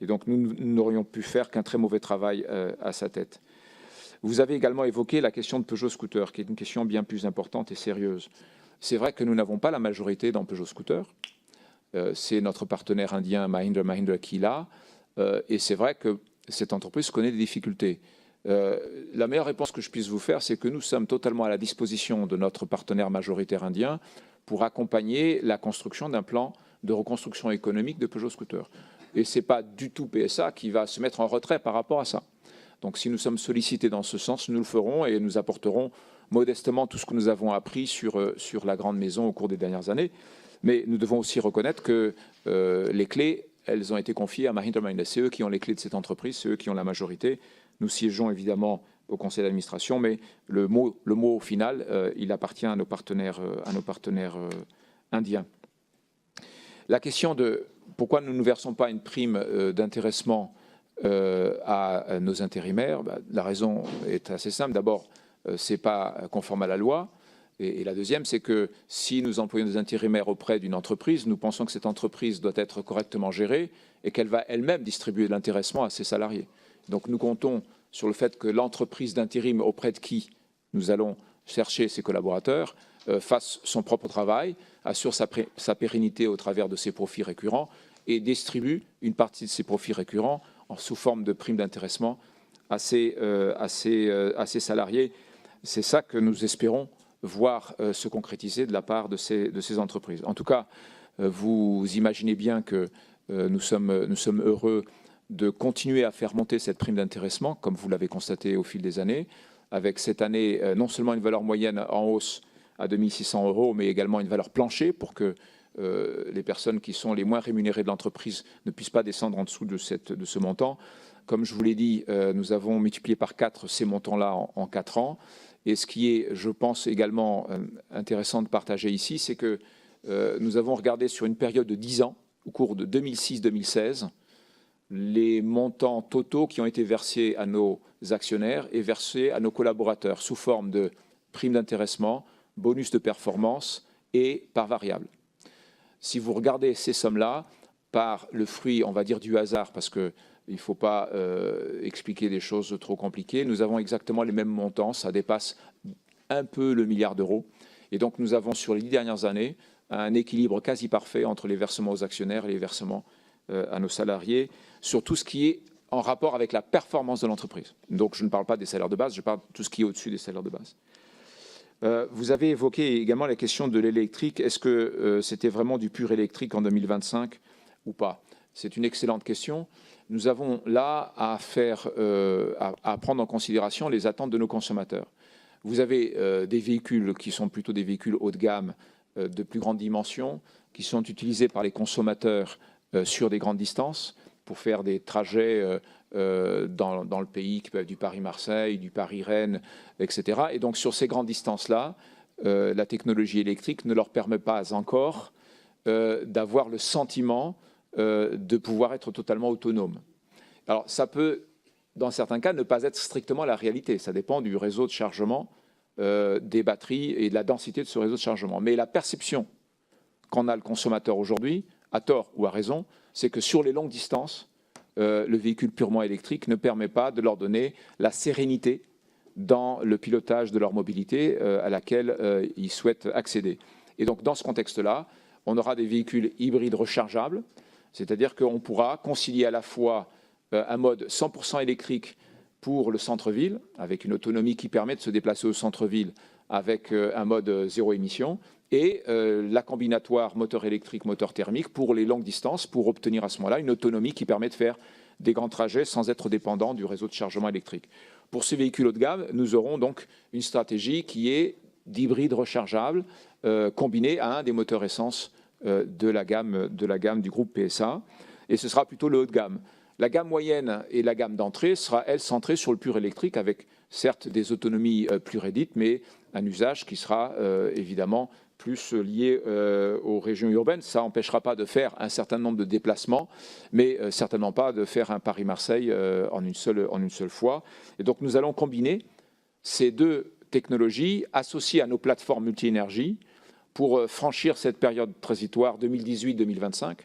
Et donc nous n'aurions pu faire qu'un très mauvais travail à sa tête. Vous avez également évoqué la question de Peugeot Scooter, qui est une question bien plus importante et sérieuse. C'est vrai que nous n'avons pas la majorité dans Peugeot Scooter. C'est notre partenaire indien Mahindra & Mahindra qui l'a. Et c'est vrai que cette entreprise connaît des difficultés. La meilleure réponse que je puisse vous faire, c'est que nous sommes totalement à la disposition de notre partenaire majoritaire indien pour accompagner la construction d'un plan de reconstruction économique de Peugeot Scooter. Et ce n'est pas du tout PSA qui va se mettre en retrait par rapport à ça. Donc si nous sommes sollicités dans ce sens, nous le ferons et nous apporterons modestement tout ce que nous avons appris sur la grande maison au cours des dernières années. Mais nous devons aussi reconnaître que les clés, elles ont été confiées à Mahindra & Mahindra. C'est eux qui ont les clés de cette entreprise, c'est eux qui ont la majorité. Nous siégeons évidemment au conseil d'administration, mais le mot final, il appartient à nos partenaires indiens. La question de pourquoi nous ne versons pas une prime d'intéressement à nos intérimaires, la raison est assez simple. D'abord, ce n'est pas conforme à la loi. Et la deuxième, c'est que si nous employons des intérimaires auprès d'une entreprise, nous pensons que cette entreprise doit être correctement gérée et qu'elle va elle-même distribuer de l'intéressement à ses salariés. Donc nous comptons sur le fait que l'entreprise d'intérim auprès de qui nous allons chercher ses collaborateurs fasse son propre travail, assure sa pérennité au travers de ses profits récurrents et distribue une partie de ses profits récurrents sous forme de primes d'intéressement à ses salariés. C'est ça que nous espérons voir se concrétiser de la part de ces entreprises. En tout cas, vous imaginez bien que nous sommes heureux de continuer à faire monter cette prime d'intéressement, comme vous l'avez constaté au fil des années, avec cette année non seulement une valeur moyenne en hausse à 2 600 €, mais également une valeur plancher pour que les personnes qui sont les moins rémunérées de l'entreprise ne puissent pas descendre en dessous de ce montant. Comme je vous l'ai dit, nous avons multiplié par 4 ces montants-là en 4 ans. Et ce qui est, je pense, également intéressant de partager ici, c'est que nous avons regardé sur une période de 10 ans, au cours de 2006-2016, les montants totaux qui ont été versés à nos actionnaires et versés à nos collaborateurs sous forme de primes d'intéressement, bonus de performance et par variable. Si vous regardez ces sommes-là, par le fruit, on va dire, du hasard, parce qu'il ne faut pas expliquer des choses trop compliquées, nous avons exactement les mêmes montants, ça dépasse un peu le milliard d'euros. Et donc nous avons sur les 10 dernières années un équilibre quasi parfait entre les versements aux actionnaires et les versements à nos salariés, sur tout ce qui est en rapport avec la performance de l'entreprise. Donc je ne parle pas des salaires de base, je parle de tout ce qui est au-dessus des salaires de base. Vous avez évoqué également la question de l'électrique. Est-ce que c'était vraiment du pur électrique en 2025 ou pas? C'est une excellente question. Nous avons là à prendre en considération les attentes de nos consommateurs. Vous avez des véhicules qui sont plutôt des véhicules haut de gamme, de plus grande dimension, qui sont utilisés par les consommateurs sur des grandes distances pour faire des trajets dans le pays, qui peuvent être du Paris-Marseille, du Paris-Rennes, etc. Et donc sur ces grandes distances-là, la technologie électrique ne leur permet pas encore d'avoir le sentiment de pouvoir être totalement autonome. Alors ça peut, dans certains cas, ne pas être strictement la réalité. Ça dépend du réseau de chargement des batteries et de la densité de ce réseau de chargement. Mais la perception qu'en a le consommateur aujourd'hui, à tort ou à raison, c'est que sur les longues distances, le véhicule purement électrique ne permet pas de leur donner la sérénité dans le pilotage de leur mobilité à laquelle ils souhaitent accéder. Et donc, dans ce contexte-là, on aura des véhicules hybrides rechargeables, c'est-à-dire qu'on pourra concilier à la fois un mode 100% électrique pour le centre-ville, avec une autonomie qui permet de se déplacer au centre-ville avec un mode zéro émission, et la combinatoire moteur électrique, moteur thermique pour les longues distances, pour obtenir à ce moment-là une autonomie qui permet de faire des grands trajets sans être dépendant du réseau de chargement électrique. Pour ces véhicules haut de gamme, nous aurons donc une stratégie qui est d'hybride rechargeable combiné à un des moteurs essence de la gamme du groupe PSA, et ce sera plutôt le haut de gamme. La gamme moyenne et la gamme d'entrée sera, elle, centrée sur le pur électrique, avec certes des autonomies plus réduites, mais un usage qui sera évidemment plus lié aux régions urbaines. Ça n'empêchera pas de faire un certain nombre de déplacements, mais certainement pas de faire un Paris-Marseille en une seule fois. Et donc nous allons combiner ces deux technologies associées à nos plateformes multi-énergie pour franchir cette période transitoire 2018-2025,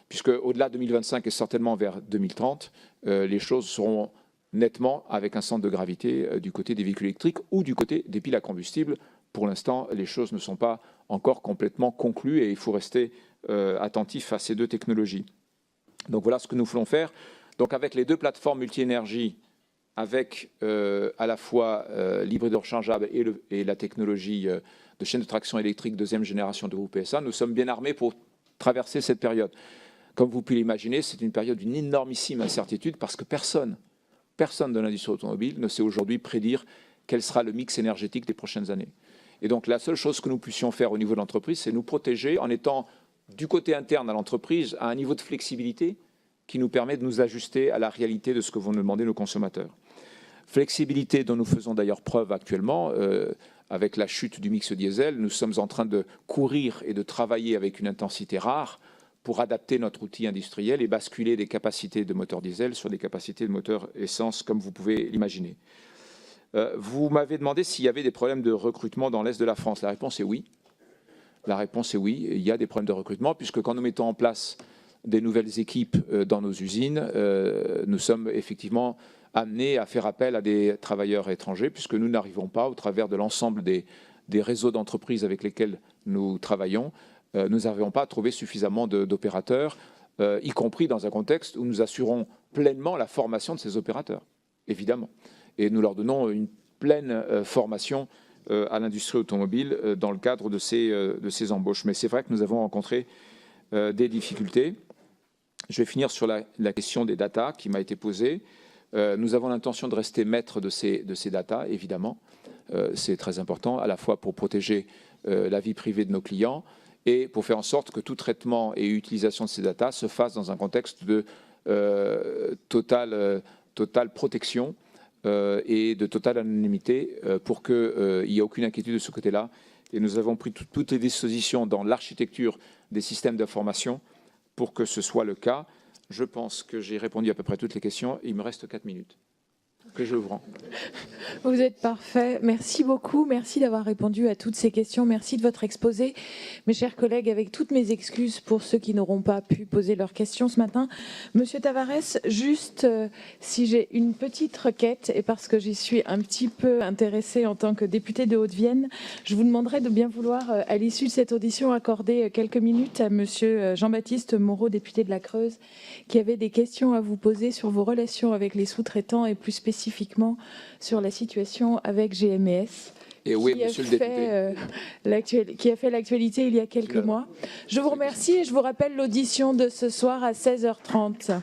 puisque au-delà de 2025 et certainement vers 2030, les choses seront nettement avec un centre de gravité du côté des véhicules électriques ou du côté des piles à combustible. Pour l'instant, les choses ne sont pas encore complètement conclues et il faut rester attentif à ces deux technologies. Donc voilà ce que nous voulons faire. Donc avec les deux plateformes multi-énergie, avec à la fois l'hybride rechargeable et la technologie de chaîne de traction électrique deuxième génération de groupe PSA, nous sommes bien armés pour traverser cette période. Comme vous pouvez l'imaginer, c'est une période d'une énormissime incertitude parce que personne de l'industrie automobile ne sait aujourd'hui prédire quel sera le mix énergétique des prochaines années. Et donc la seule chose que nous puissions faire au niveau de l'entreprise, c'est nous protéger en étant du côté interne à l'entreprise à un niveau de flexibilité qui nous permet de nous ajuster à la réalité de ce que vont nous demander nos consommateurs. Flexibilité dont nous faisons d'ailleurs preuve actuellement avec la chute du mix diesel. Nous sommes en train de courir et de travailler avec une intensité rare pour adapter notre outil industriel et basculer des capacités de moteur diesel sur des capacités de moteur essence, comme vous pouvez l'imaginer. Vous m'avez demandé s'il y avait des problèmes de recrutement dans l'Est de la France. La réponse est oui. La réponse est oui. Il y a des problèmes de recrutement, puisque quand nous mettons en place des nouvelles équipes dans nos usines, nous sommes effectivement amenés à faire appel à des travailleurs étrangers, puisque nous n'arrivons pas, au travers de l'ensemble des réseaux d'entreprises avec lesquels nous travaillons, nous n'arrivons pas à trouver suffisamment d'opérateurs, y compris dans un contexte où nous assurons pleinement la formation de ces opérateurs, évidemment. Et nous leur donnons une pleine formation à l'industrie automobile dans le cadre de ces embauches. Mais c'est vrai que nous avons rencontré des difficultés. Je vais finir sur la question des data qui m'a été posée. Nous avons l'intention de rester maître de ces data, évidemment. C'est très important, à la fois pour protéger la vie privée de nos clients et pour faire en sorte que tout traitement et utilisation de ces data se fasse dans un contexte de totale protection et de totale anonymité pour qu'il n'y ait aucune inquiétude de ce côté-là. Et nous avons pris toutes les dispositions dans l'architecture des systèmes d'information pour que ce soit le cas. Je pense que j'ai répondu à peu près à toutes les questions. Il me reste 4 minutes que je vous rends. Vous êtes parfait. Merci beaucoup. Merci d'avoir répondu à toutes ces questions. Merci de votre exposé. Mes chers collègues, avec toutes mes excuses pour ceux qui n'auront pas pu poser leurs questions ce matin. Monsieur Tavares, juste si j'ai une petite requête, et parce que j'y suis un petit peu intéressée en tant que députée de Haute-Vienne, je vous demanderai de bien vouloir, à l'issue de cette audition, accorder quelques minutes à monsieur Jean-Baptiste Moreau, député de la Creuse, qui avait des questions à vous poser sur vos relations avec les sous-traitants et plus spécifiquement sur la situation avec GMS. Et oui, monsieur le député. Qui a fait l'actualité il y a quelques mois. Je vous remercie et je vous rappelle l'audition de ce soir à 16h30.